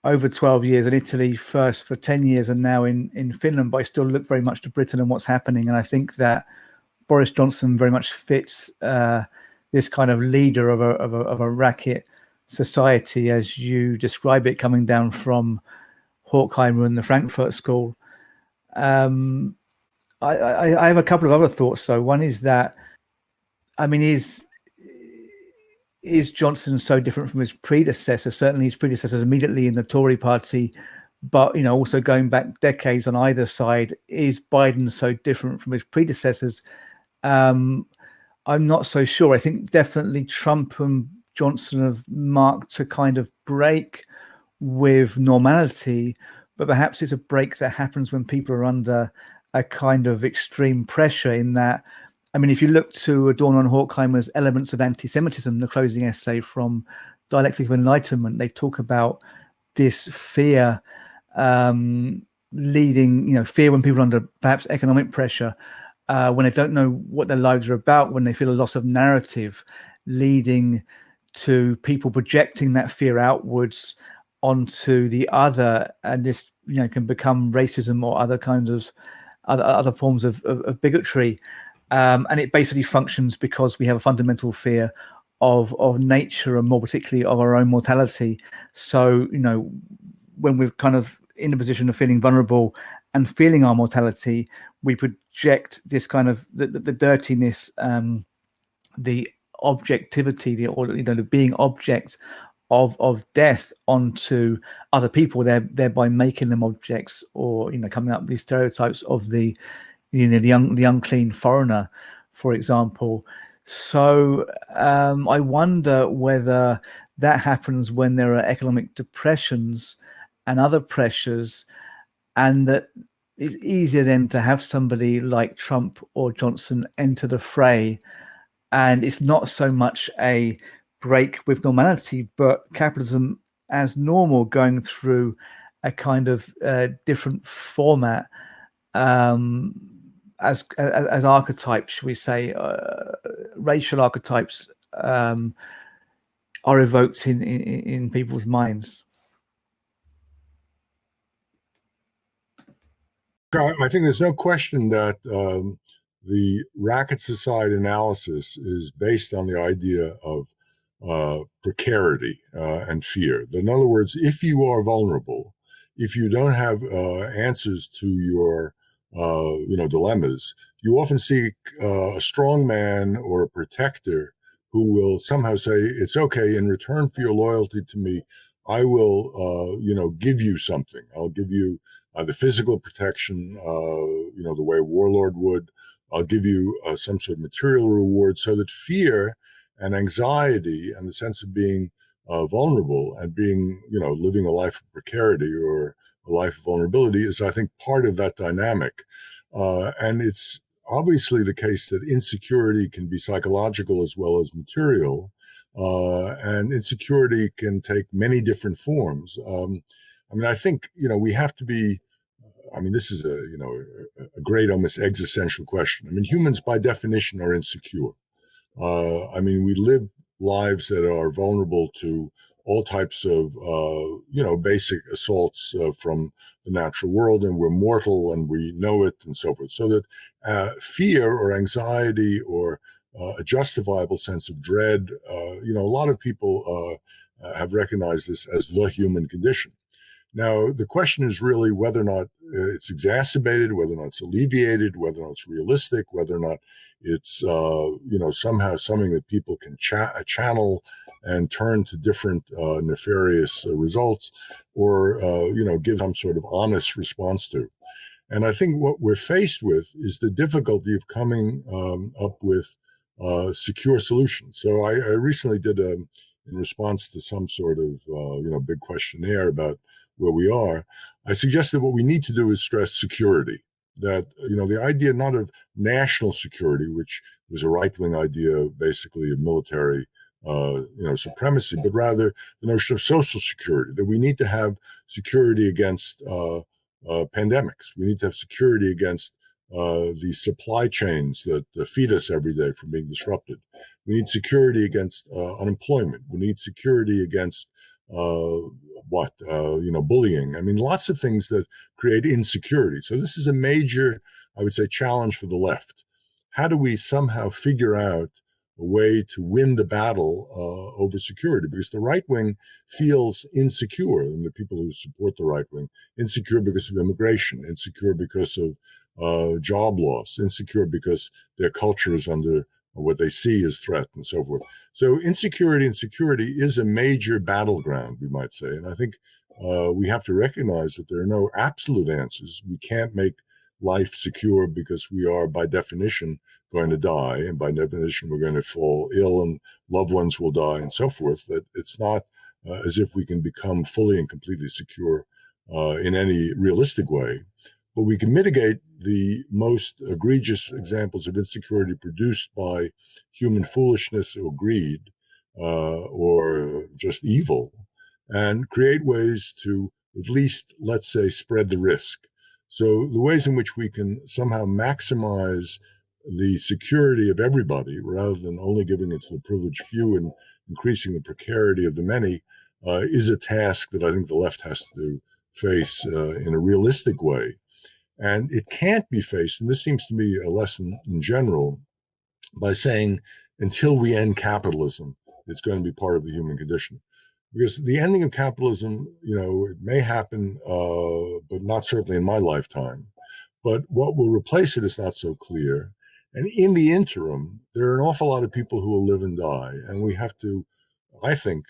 over 12 years, in Italy first for 10 years, and now in Finland, but I still look very much to Britain and what's happening. And I think that Boris Johnson very much fits this kind of leader of a racket society, as you describe it, coming down from Horkheimer and the Frankfurt School. I have a couple of other thoughts, though. One is that, I mean, is Johnson so different from his predecessor? Certainly his predecessors immediately in the Tory party, but, also going back decades on either side. Is Biden so different from his predecessors? I'm not so sure. I think definitely Trump and Johnson have marked a kind of break with normality, but perhaps it's a break that happens when people are under a kind of extreme pressure. In that, I mean, if you look to Adorno and Horkheimer's Elements of Anti-Semitism, the closing essay from Dialectical Enlightenment, they talk about this fear leading, fear when people are under perhaps economic pressure, when they don't know what their lives are about, when they feel a loss of narrative, leading to people projecting that fear outwards onto the other, and this can become racism or other kinds of other forms of bigotry, and it basically functions because we have a fundamental fear of nature, and more particularly of our own mortality. So when we're kind of in a position of feeling vulnerable and feeling our mortality, we project this kind of the dirtiness, the objectivity, the being object of death onto other people, thereby making them objects, or coming up with these stereotypes of the the unclean foreigner, for example. So I wonder whether that happens when there are economic depressions and other pressures, and that it's easier then to have somebody like Trump or Johnson enter the fray, and it's not so much a break with normality, but capitalism as normal going through a kind of different format, as archetypes, should we say, racial archetypes are evoked in people's minds. I think there's no question that the Racket Society analysis is based on the idea of precarity and fear. In other words, if you are vulnerable, if you don't have answers to your dilemmas, you often seek a strong man or a protector who will somehow say, "It's okay. In return for your loyalty to me, I will, give you something. I'll give you the physical protection, the way a warlord would. I'll give you some sort of material reward," so that fear and anxiety and the sense of being vulnerable and being, living a life of precarity or a life of vulnerability is, I think, part of that dynamic. And it's obviously the case that insecurity can be psychological as well as material. And insecurity can take many different forms. I think, we have to be, this is a great, almost existential question. Humans by definition are insecure. We live lives that are vulnerable to all types of, basic assaults from the natural world, and we're mortal and we know it and so forth. So that fear or anxiety or a justifiable sense of dread, a lot of people have recognized this as the human condition. Now, the question is really whether or not it's exacerbated, whether or not it's alleviated, whether or not it's realistic, whether or not it's, somehow something that people can channel and turn to different nefarious results, or, give some sort of honest response to. And I think what we're faced with is the difficulty of coming up with secure solutions. So I recently did, in response to some sort of, big questionnaire about where we are, I suggested what we need to do is stress security. That, the idea not of national security, which was a right-wing idea, basically of military, supremacy, but rather the notion of social security, that we need to have security against pandemics. We need to have security against the supply chains that feed us every day from being disrupted. We need security against unemployment. We need security against bullying. Lots of things that create insecurity. So this is a major, I would say, challenge for the left. How do we somehow figure out a way to win the battle over security? Because the right wing feels insecure, and the people who support the right wing, insecure because of immigration, insecure because of job loss, insecure because their culture is under what they see as threat and so forth. So insecurity and security is a major battleground, we might say. And I think we have to recognize that there are no absolute answers. We can't make life secure because we are by definition going to die, and by definition we're going to fall ill and loved ones will die and so forth, that it's not as if we can become fully and completely secure in any realistic way. But we can mitigate the most egregious examples of insecurity produced by human foolishness or greed or just evil, and create ways to at least, let's say, spread the risk. So the ways in which we can somehow maximize the security of everybody rather than only giving it to the privileged few and increasing the precarity of the many is a task that I think the left has to face in a realistic way. And it can't be faced, and this seems to me a lesson in general, by saying until we end capitalism, it's going to be part of the human condition. Because the ending of capitalism, it may happen, but not certainly in my lifetime. But what will replace it is not so clear. And in the interim, there are an awful lot of people who will live and die. And we have to, I think,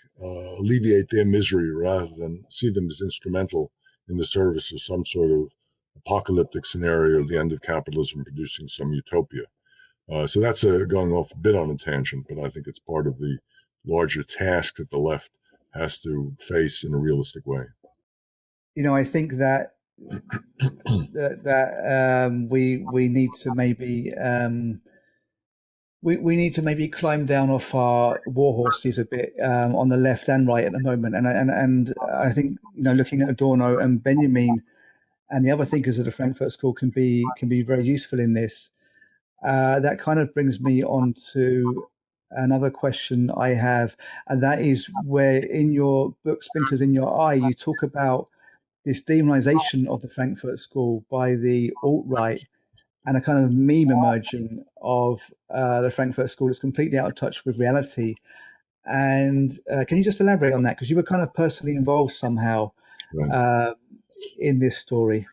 alleviate their misery rather than see them as instrumental in the service of some sort of apocalyptic scenario of the end of capitalism producing some utopia. So that's going off a bit on a tangent, but I think it's part of the larger task that the left has to face in a realistic way. I think that we need to maybe we need to maybe climb down off our war horses a bit on the left and right at the moment, and I think looking at Adorno and Benjamin and the other thinkers of the Frankfurt School can be very useful in this. That kind of brings me on to another question I have, and that is where in your book Splinters in Your Eye you talk about this demonization of the Frankfurt School by the alt-right and a kind of meme emerging of the Frankfurt School is completely out of touch with reality. And can you just elaborate on that? Because you were kind of personally involved somehow in this story.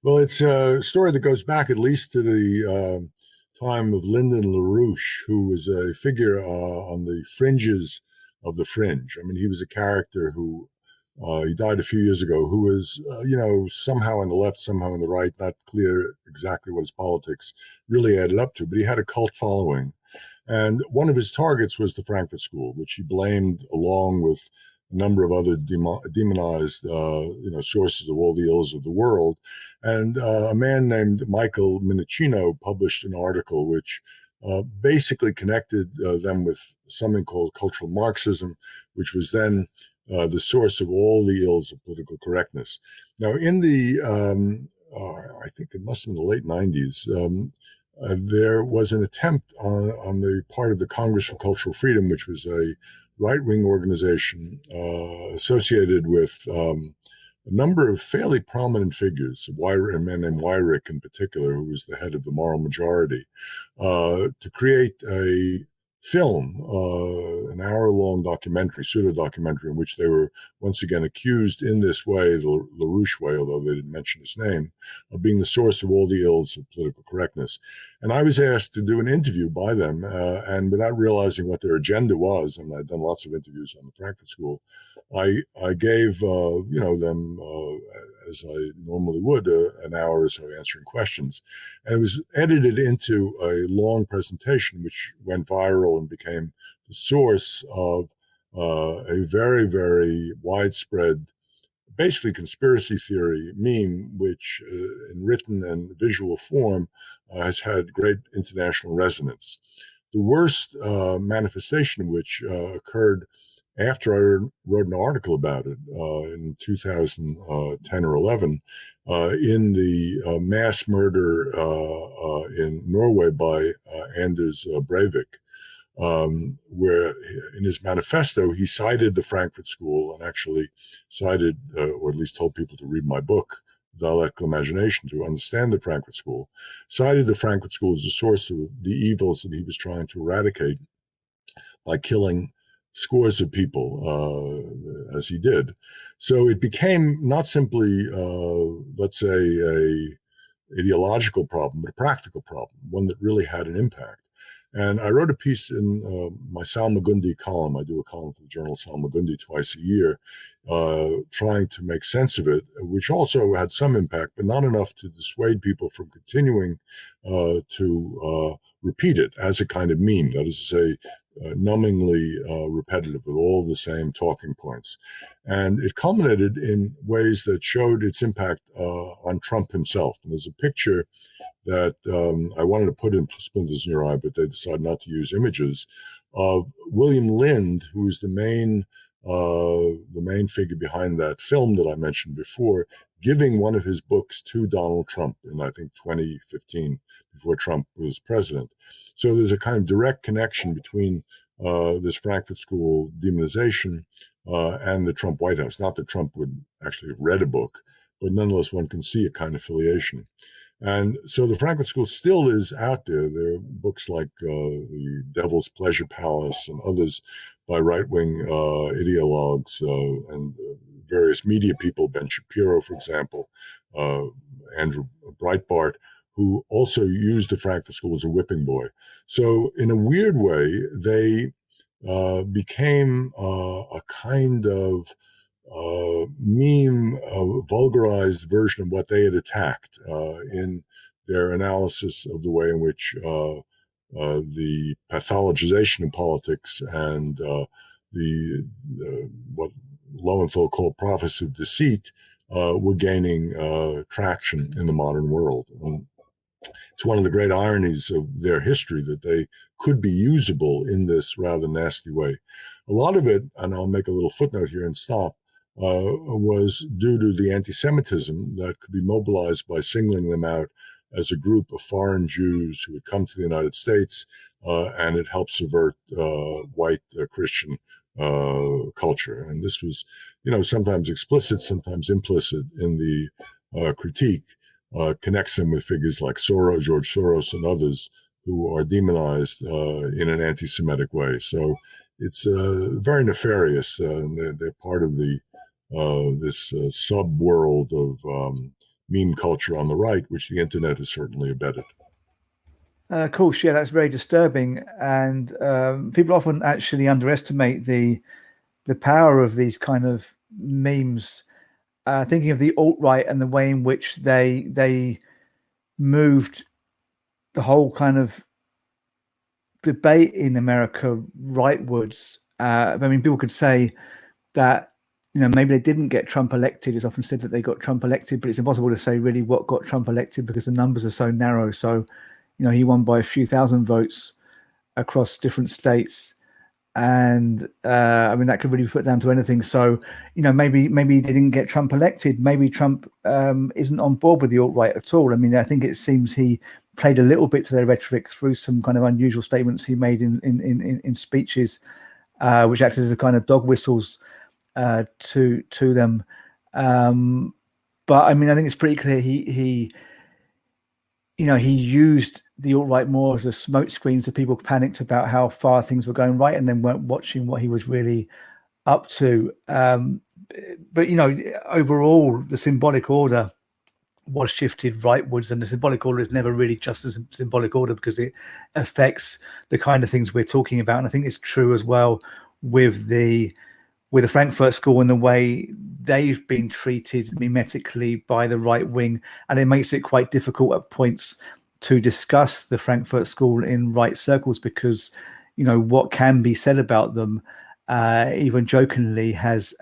Well, it's a story that goes back at least to the time of Lyndon LaRouche, who was a figure on the fringes of the fringe. I mean, he was a character who he died a few years ago, who was, somehow on the left, somehow on the right, not clear exactly what his politics really added up to, but he had a cult following. And one of his targets was the Frankfurt School, which he blamed along with a number of other demonized, sources of all the ills of the world. And a man named Michael Minicino published an article which basically connected them with something called cultural Marxism, which was then the source of all the ills of political correctness. Now, in the, I think it must have been the late 90s, there was an attempt on the part of the Congress for Cultural Freedom, which was a right-wing organization associated with a number of fairly prominent figures, a man named Weyrich in particular, who was the head of the Moral Majority, to create a film, an hour-long documentary, pseudo-documentary, in which they were once again accused in this way, the LaRouche way, although they didn't mention his name, of being the source of all the ills of political correctness. And I was asked to do an interview by them, and without realizing what their agenda was, and I'd done lots of interviews on the Frankfurt School, I gave them, as I normally would, an hour or so answering questions. And it was edited into a long presentation, which went viral and became the source of a very, very widespread, basically conspiracy theory meme, which in written and visual form has had great international resonance. The worst manifestation of which occurred after I wrote an article about it in 2010 or 11 in the mass murder in Norway by Anders Breivik, where in his manifesto he cited the Frankfurt School and actually cited, or at least told people to read my book, Dialectical Imagination, to understand the Frankfurt School, cited the Frankfurt School as a source of the evils that he was trying to eradicate by killing scores of people, as he did. So it became not simply, let's say, a ideological problem, but a practical problem, one that really had an impact. And I wrote a piece in my Salmagundi column. I do a column for the journal Salmagundi twice a year, trying to make sense of it, which also had some impact, but not enough to dissuade people from continuing to repeat it as a kind of meme. That is to say, numbingly repetitive with all the same talking points. And it culminated in ways that showed its impact on Trump himself. And there's a picture that I wanted to put in Splinters in Your Eye, but they decided not to use images, of William Lind, who's the main figure behind that film that I mentioned before, giving one of his books to Donald Trump in, I think, 2015, before Trump was president. So there's a kind of direct connection between this Frankfurt School demonization and the Trump White House. Not that Trump would actually have read a book, but nonetheless, one can see a kind of affiliation. And so the Frankfurt School still is out there. There are books like The Devil's Pleasure Palace and others by right-wing ideologues and various media people, Ben Shapiro, for example, Andrew Breitbart, who also used the Frankfurt School as a whipping boy. So in a weird way, they became a kind of meme, vulgarized version of what they had attacked in their analysis of the way in which the pathologization of politics and the what Lowenthal called prophecy of deceit were gaining traction in the modern world. And it's one of the great ironies of their history that they could be usable in this rather nasty way. A lot of it, and I'll make a little footnote here and stop, was due to the anti-Semitism that could be mobilized by singling them out as a group of foreign Jews who had come to the United States, and it helped subvert white Christian culture. And this was, sometimes explicit, sometimes implicit in the critique, connects them with figures like Soros, George Soros, and others who are demonized in an anti-Semitic way. So it's very nefarious, and they're part of this sub-world of meme culture on the right, which the internet has certainly abetted. Of course, yeah, that's very disturbing, and people often actually underestimate the power of these kind of memes. Thinking of the alt-right and the way in which they moved the whole kind of debate in America rightwards. I mean, people could say that maybe they didn't get Trump elected. It's often said that they got Trump elected, but it's impossible to say really what got Trump elected because the numbers are so narrow. So, he won by a few thousand votes across different states. And I mean, that could really be put down to anything. So, maybe they didn't get Trump elected. Maybe Trump isn't on board with the alt-right at all. I mean, I think it seems he played a little bit to their rhetoric through some kind of unusual statements he made in speeches, which acted as a kind of dog whistles to them. But I mean, I think it's pretty clear he used the alt-right more as a smokescreen, so people panicked about how far things were going right and then weren't watching what he was really up to. But overall, the symbolic order was shifted rightwards, and the symbolic order is never really just a symbolic order because it affects the kind of things we're talking about. And I think it's true as well with the Frankfurt School and the way they've been treated mimetically by the right wing, and it makes it quite difficult at points to discuss the Frankfurt School in right circles because what can be said about them, even jokingly, has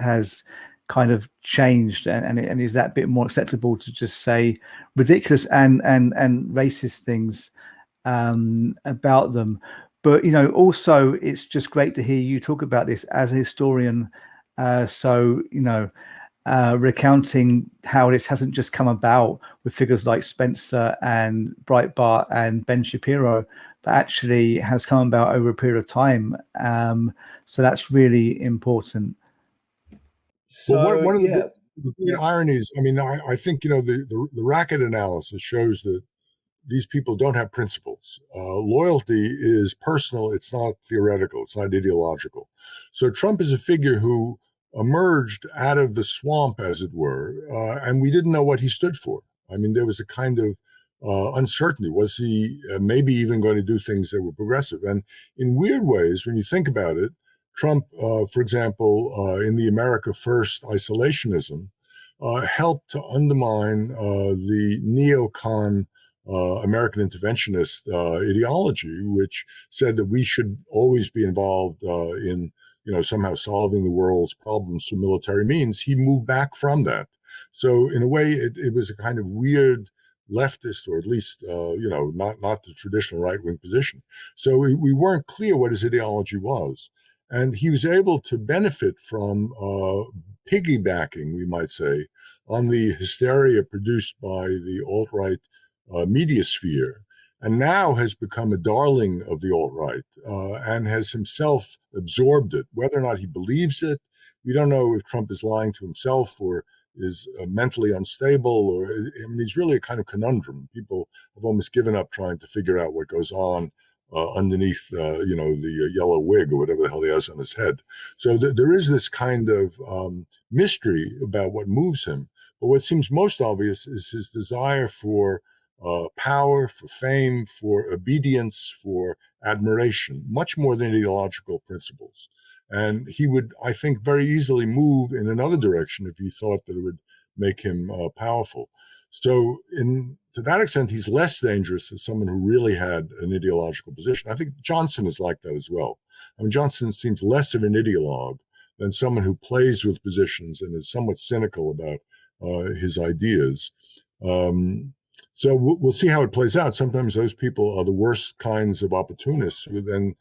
kind of changed, and is that bit more acceptable to just say ridiculous and racist things about them. But also it's just great to hear you talk about this as a historian. Recounting how this hasn't just come about with figures like Spencer and Breitbart and Ben Shapiro, but actually has come about over a period of time. So that's really important. So well, one of the ironies, I mean, I think, the Racket analysis shows that these people don't have principles. Loyalty is personal. It's not theoretical. It's not ideological. So Trump is a figure who emerged out of the swamp, as it were, and we didn't know what he stood for. I mean, there was a kind of uncertainty. Was he maybe even going to do things that were progressive? And in weird ways, when you think about it, Trump, for example, in the America First isolationism, helped to undermine the neocon American interventionist ideology, which said that we should always be involved in, somehow solving the world's problems through military means. He moved back from that. So in a way, it was a kind of weird leftist, or at least, not the traditional right-wing position. So we weren't clear what his ideology was. And he was able to benefit from piggybacking, we might say, on the hysteria produced by the alt-right media sphere, and now has become a darling of the alt-right and has himself absorbed it. Whether or not he believes it, we don't know if Trump is lying to himself or is mentally unstable, or he's really a kind of conundrum. People have almost given up trying to figure out what goes on underneath, the yellow wig or whatever the hell he has on his head. So there is this kind of mystery about what moves him. But what seems most obvious is his desire for power, for fame, for obedience, for admiration, much more than ideological principles. And he would, I think, very easily move in another direction if he thought that it would make him powerful. So to that extent, he's less dangerous than someone who really had an ideological position. I think Johnson is like that as well. I mean, Johnson seems less of an ideologue than someone who plays with positions and is somewhat cynical about his ideas. So we'll see how it plays out. Sometimes those people are the worst kinds of opportunists who then,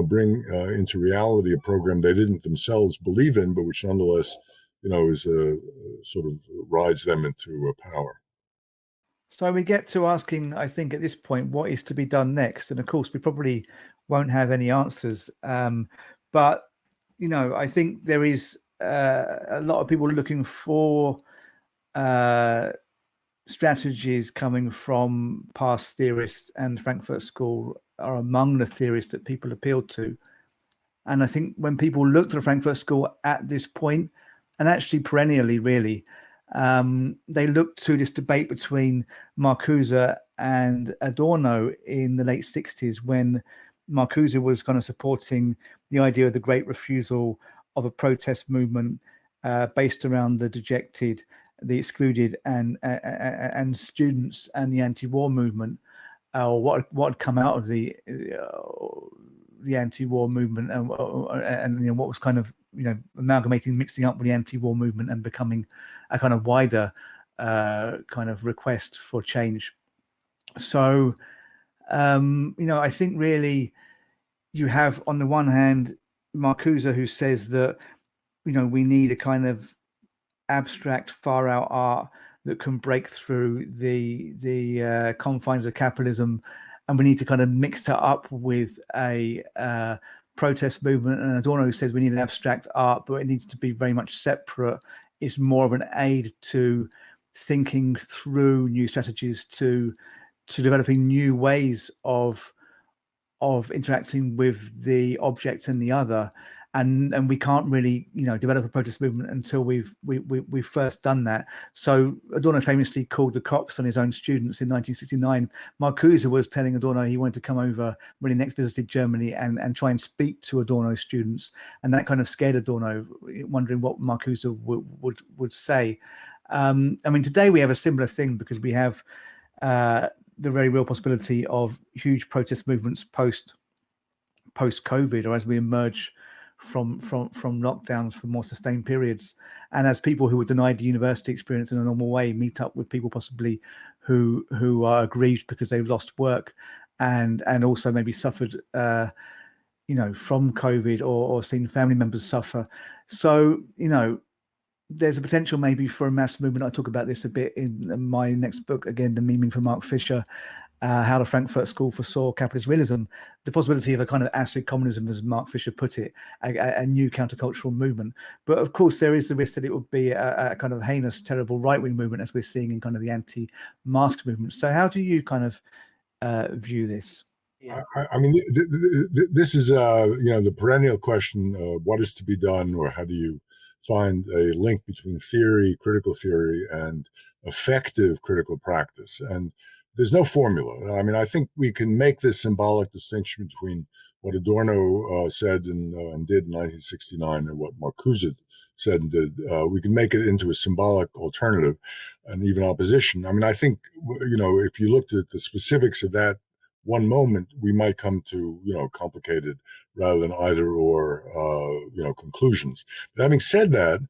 bring into reality a program they didn't themselves believe in, but which nonetheless, is sort of rides them into power. So we get to asking, I think, at this point, what is to be done next? And of course, we probably won't have any answers. But, I think there is a lot of people looking for strategies coming from past theorists, and Frankfurt School are among the theorists that people appealed to. And I think when people look to the Frankfurt School at this point, and actually perennially, really, they look to this debate between Marcuse and Adorno in the late 60s, when Marcuse was kind of supporting the idea of the great refusal of a protest movement based around the dejected, the excluded, and students, and the anti-war movement, or what had come out of the anti-war movement, and what was kind of amalgamating, mixing up with the anti-war movement and becoming a kind of wider kind of request for change. So I think really you have, on the one hand, Marcuse, who says that we need a kind of abstract, far out art that can break through the confines of capitalism, and we need to kind of mix that up with a protest movement. And Adorno says we need an abstract art, but it needs to be very much separate. It's more of an aid to thinking through new strategies, to developing new ways of interacting with the object and the other. And we can't really develop a protest movement until we've first done that. So Adorno famously called the cops on his own students in 1969. Marcuse was telling Adorno he wanted to come over when he next visited Germany and try and speak to Adorno's students, and that kind of scared Adorno, wondering what Marcuse would say. I mean, today we have a similar thing, because we have the very real possibility of huge protest movements post COVID, or as we emerge from lockdowns for more sustained periods, and as people who were denied the university experience in a normal way meet up with people possibly who are aggrieved because they've lost work, and also maybe suffered from COVID, or seen family members suffer. So there's a potential maybe for a mass movement. I talk about this a bit in my next book, again, The Memeing for Mark Fisher, how the Frankfurt School foresaw capitalist realism, the possibility of a kind of acid communism, as Mark Fisher put it, a new countercultural movement. But of course, there is the risk that it would be a kind of heinous, terrible right-wing movement, as we're seeing in kind of the anti-mask movement. So how do you kind of view this? Yeah. I mean, this is, the perennial question, what is to be done, or how do you find a link between theory, critical theory, and effective critical practice? And there's no formula. I mean, I think we can make this symbolic distinction between what Adorno said and did in 1969 and what Marcuse said and did. We can make it into a symbolic alternative and even opposition. I mean, I think, if you looked at the specifics of that one moment, we might come to, complicated rather than either or, conclusions. But having said that,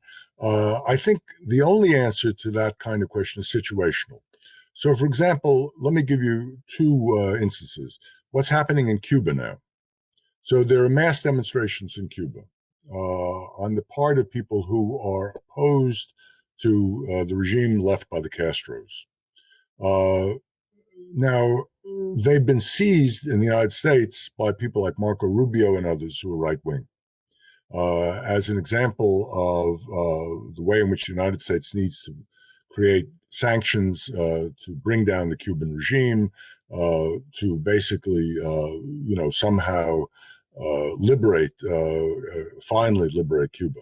I think the only answer to that kind of question is situational. So, for example, let me give you two instances. What's happening in Cuba now? So there are mass demonstrations in Cuba on the part of people who are opposed to the regime left by the Castros. Now, they've been seized in the United States by people like Marco Rubio and others who are right-wing. As an example of the way in which the United States needs to create sanctions to bring down the Cuban regime, to basically, somehow finally liberate Cuba.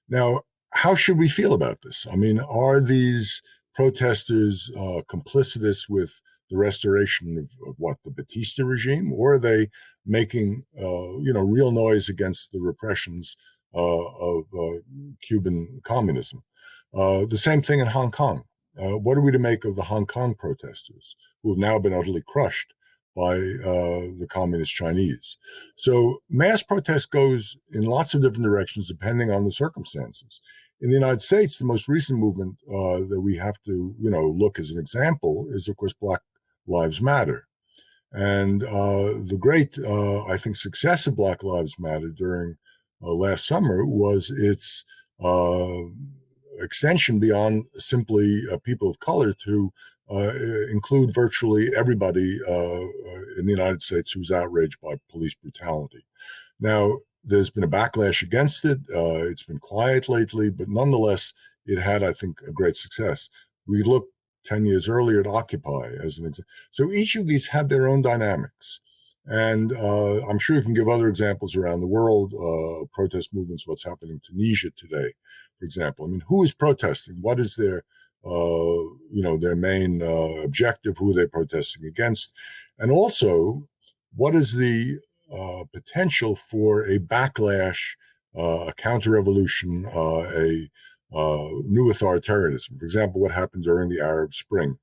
Now, how should we feel about this? I mean, are these protesters complicitous with the restoration of what, the Batista regime, or are they making, real noise against the repressions of Cuban communism? The same thing in Hong Kong. What are we to make of the Hong Kong protesters who have now been utterly crushed by the communist Chinese? So mass protest goes in lots of different directions depending on the circumstances. In the United States, the most recent movement that we have to, look as an example is, of course, Black Lives Matter. And the great, I think, success of Black Lives Matter during last summer was its extension beyond simply people of color to include virtually everybody in the United States who's outraged by police brutality. Now, there's been a backlash against it. It's been quiet lately, but nonetheless, it had, I think, a great success. We looked 10 years earlier at Occupy as an example. So each of these have their own dynamics. And I'm sure you can give other examples around the world, protest movements, what's happening in Tunisia today, for example. I mean, who is protesting? What is their, their main objective? Who are they protesting against? And also, what is the potential for a backlash, a counter-revolution, a new authoritarianism? For example, what happened during the Arab Spring.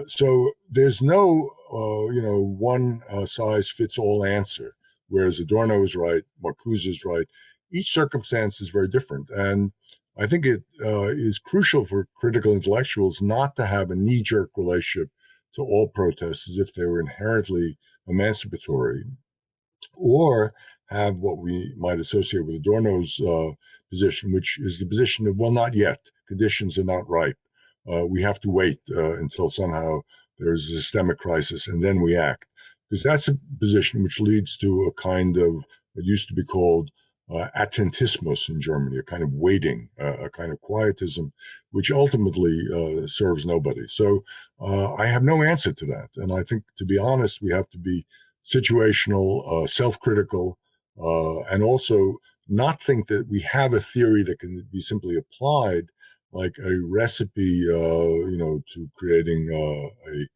So there's no, one size fits all answer, whereas Adorno is right, Marcuse is right. Each circumstance is very different. And I think it is crucial for critical intellectuals not to have a knee-jerk relationship to all protests as if they were inherently emancipatory, or have what we might associate with Adorno's position, which is the position of, well, not yet. Conditions are not ripe. We have to wait until somehow there's a systemic crisis and then we act. Because that's a position which leads to a kind of what used to be called attentismus in Germany, a kind of waiting, a kind of quietism, which ultimately serves nobody. So I have no answer to that. And I think, to be honest, we have to be situational, self-critical, and also not think that we have a theory that can be simply applied like a recipe, to creating a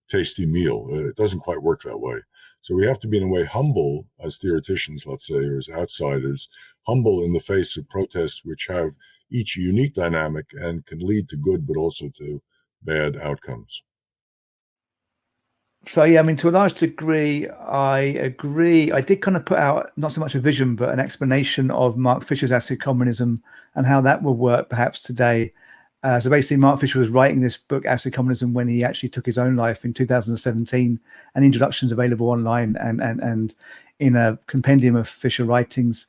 tasty meal. It doesn't quite work that way. So we have to be, in a way, humble as theoreticians, let's say, or as outsiders, humble in the face of protests which have each a unique dynamic and can lead to good, but also to bad outcomes. So, yeah, I mean, to a large degree, I agree. I did kind of put out not so much a vision, but an explanation of Mark Fisher's Acid Communism and how that will work perhaps today. So basically, Mark Fisher was writing this book, Acid Communism, when he actually took his own life in 2017, and introductions available online and in a compendium of Fisher writings.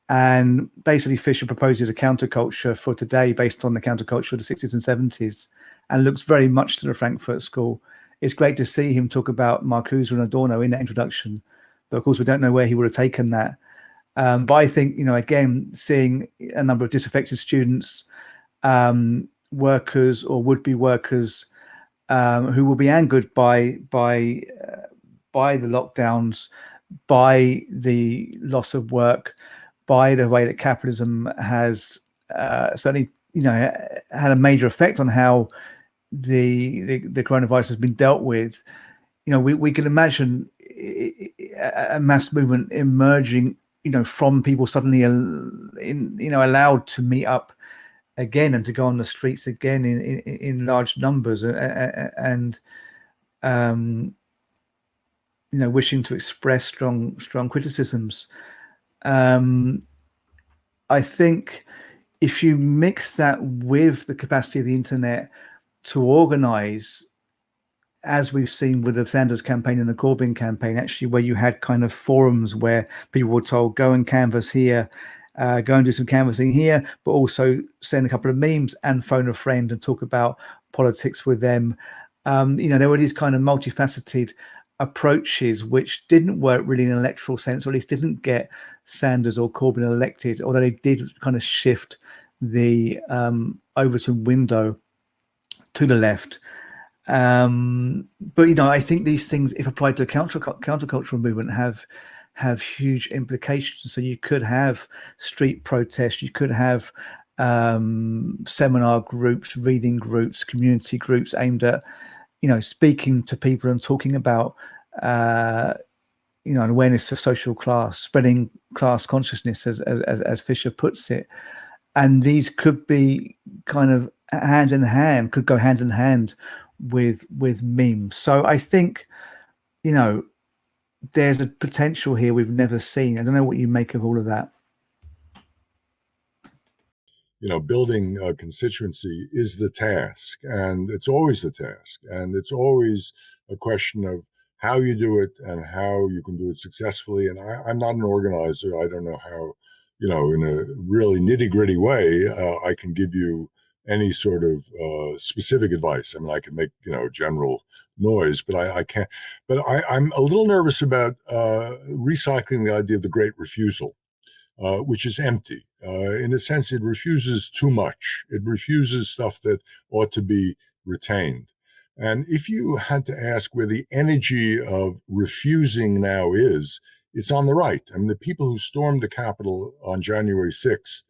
And basically, Fisher proposes a counterculture for today based on the counterculture of the 60s and 70s, and looks very much to the Frankfurt School. It's great to see him talk about Marcuse and Adorno in that introduction, but of course we don't know where he would have taken that. But I think, again, seeing a number of disaffected students, workers or would-be workers, who will be angered by the lockdowns, by the loss of work, by the way that capitalism has certainly, had a major effect on how the coronavirus has been dealt with, we can imagine a mass movement emerging, from people suddenly allowed to meet up again and to go on the streets again in large numbers, and wishing to express strong criticisms. I think if you mix that with the capacity of the internet to organize, as we've seen with the Sanders campaign and the Corbyn campaign, actually, where you had kind of forums where people were told, go and canvass here, go and do some canvassing here, but also send a couple of memes and phone a friend and talk about politics with them. There were these kind of multifaceted approaches which didn't work really in an electoral sense, or at least didn't get Sanders or Corbyn elected, although they did kind of shift the Overton window to the left. But I think these things, if applied to a countercultural movement, have huge implications. So you could have street protests, you could have seminar groups, reading groups, community groups aimed at speaking to people and talking about an awareness of social class, spreading class consciousness, as Fisher puts it. And these could be kind of could go hand in hand with memes. So I think there's a potential here we've never seen. I don't know what you make of all of that. Building a constituency is the task, and it's always the task, and it's always a question of how you do it and how you can do it successfully. And I'm not an organizer. I don't know how, in a really nitty-gritty way, I can give you any sort of specific advice. I mean, I can make, general noise, but I can't. But I'm a little nervous about recycling the idea of the great refusal, which is empty. In a sense, it refuses too much. It refuses stuff that ought to be retained. And if you had to ask where the energy of refusing now is, it's on the right. I mean, the people who stormed the Capitol on January 6th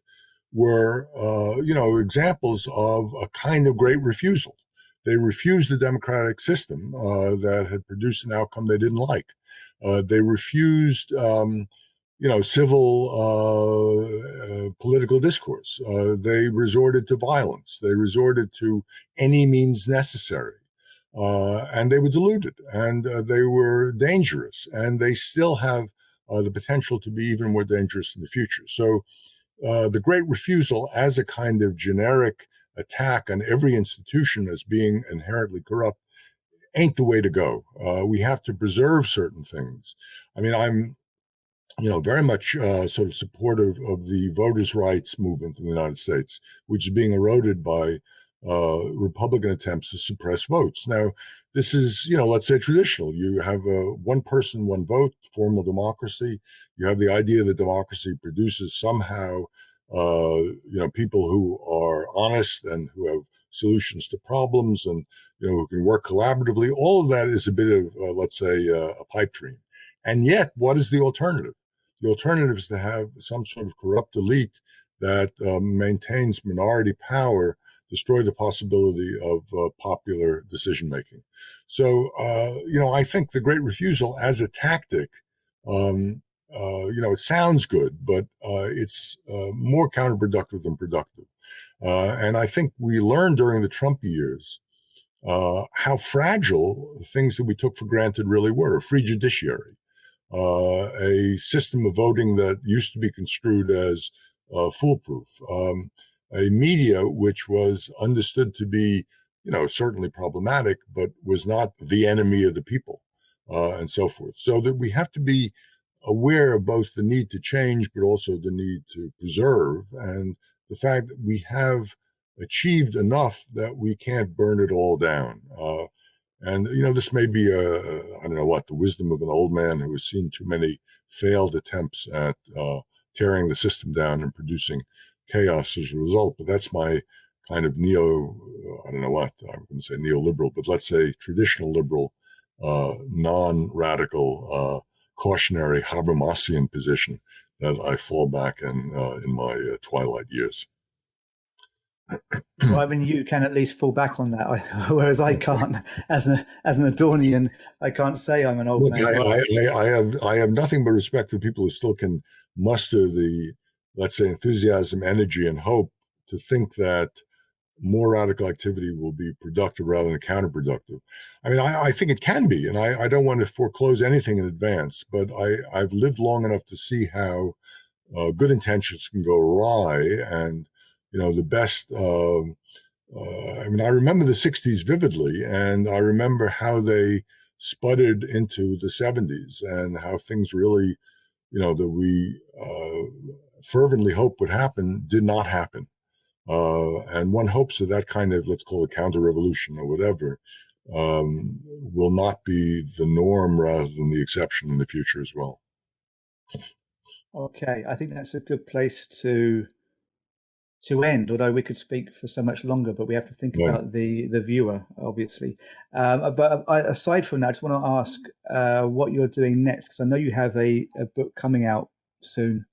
were, examples of a kind of great refusal. They refused the democratic system that had produced an outcome they didn't like. They refused civil political discourse. They resorted to violence. They resorted to any means necessary. And they were deluded, and they were dangerous, and they still have the potential to be even more dangerous in the future. So the great refusal as a kind of generic attack on every institution as being inherently corrupt ain't the way to go. We have to preserve certain things. I mean, I'm very much sort of supportive of the voters' rights movement in the United States, which is being eroded by Republican attempts to suppress votes. Now, this is, let's say traditional. You have one person, one vote, formal democracy. You have the idea that democracy produces somehow, people who are honest and who have solutions to problems and, who can work collaboratively. All of that is a bit of, let's say, a pipe dream. And yet, what is the alternative? The alternative is to have some sort of corrupt elite that maintains minority power, destroy the possibility of popular decision-making. So, I think the great refusal as a tactic, it sounds good, but it's more counterproductive than productive. And I think we learned during the Trump years how fragile things that we took for granted really were. A free judiciary, a system of voting that used to be construed as foolproof, a media which was understood to be, certainly problematic, but was not the enemy of the people, and so forth. So that we have to be aware of both the need to change, but also the need to preserve, and the fact that we have achieved enough that we can't burn it all down. And, this may be, I don't know what, the wisdom of an old man who has seen too many failed attempts at tearing the system down and producing chaos as a result. But that's my kind of I don't know what, I wouldn't say neoliberal, but let's say traditional liberal, non-radical, cautionary Habermasian position that I fall back in my twilight years. Well, I mean, you can at least fall back on that, whereas I can't. As an Adornian, I can't say I'm an old Look, man. Well, I have nothing but respect for people who still can muster the, let's say, enthusiasm, energy, and hope to think that more radical activity will be productive rather than counterproductive. I mean, I think it can be, and I don't want to foreclose anything in advance, but I've lived long enough to see how good intentions can go awry, and the best. I mean, I remember the '60s vividly, and I remember how they sputtered into the '70s, and how things really, that we fervently hoped would happen, did not happen. And one hopes that that kind of, let's call it counter-revolution or whatever, will not be the norm rather than the exception in the future as well. okay, I think that's a good place to end. Although we could speak for so much longer, but we have to think Right. about the viewer, obviously. But aside from that, I just want to ask what you're doing next, because I know you have a book coming out soon.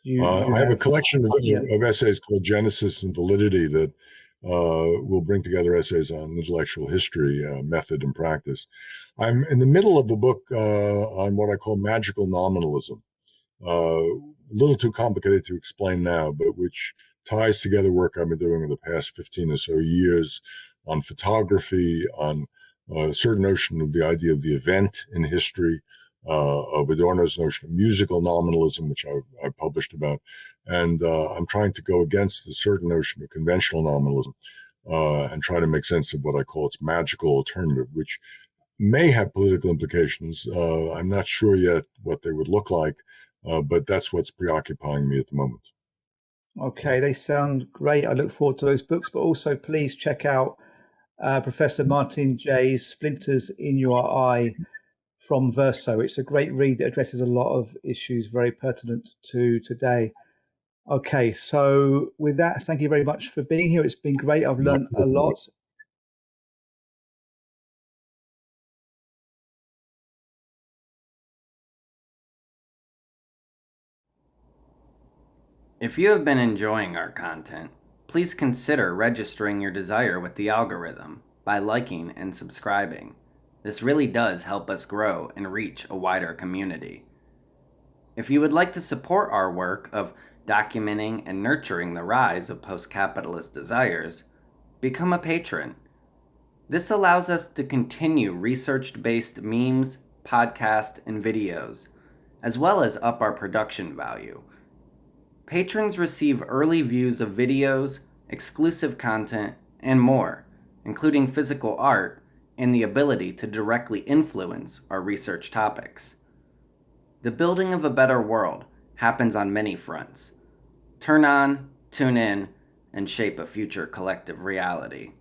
I have a collection Yeah. of essays called Genesis and Validity that will bring together essays on intellectual history, method, and practice. I'm in the middle of a book on what I call magical nominalism. A little too complicated to explain now, but which ties together work I've been doing in the past 15 or so years on photography, on a certain notion of the idea of the event in history, of Adorno's notion of musical nominalism, which I published about. And I'm trying to go against the certain notion of conventional nominalism and try to make sense of what I call its magical alternative, which may have political implications. I'm not sure yet what they would look like, but that's what's preoccupying me at the moment. Okay, they sound great. I look forward to those books, but also please check out Professor Martin Jay's Splinters in Your Eye from Verso. It's a great read that addresses a lot of issues very pertinent to today. Okay, so with that, thank you very much for being here. It's been great. I've learned a lot. If you have been enjoying our content, please consider registering your desire with the algorithm by liking and subscribing. This really does help us grow and reach a wider community. If you would like to support our work of documenting and nurturing the rise of post-capitalist desires, become a patron. This allows us to continue research-based memes, podcasts, and videos, as well as up our production value. Patrons receive early views of videos, exclusive content, and more, including physical art and the ability to directly influence our research topics. The building of a better world happens on many fronts. Turn on, tune in, and shape a future collective reality.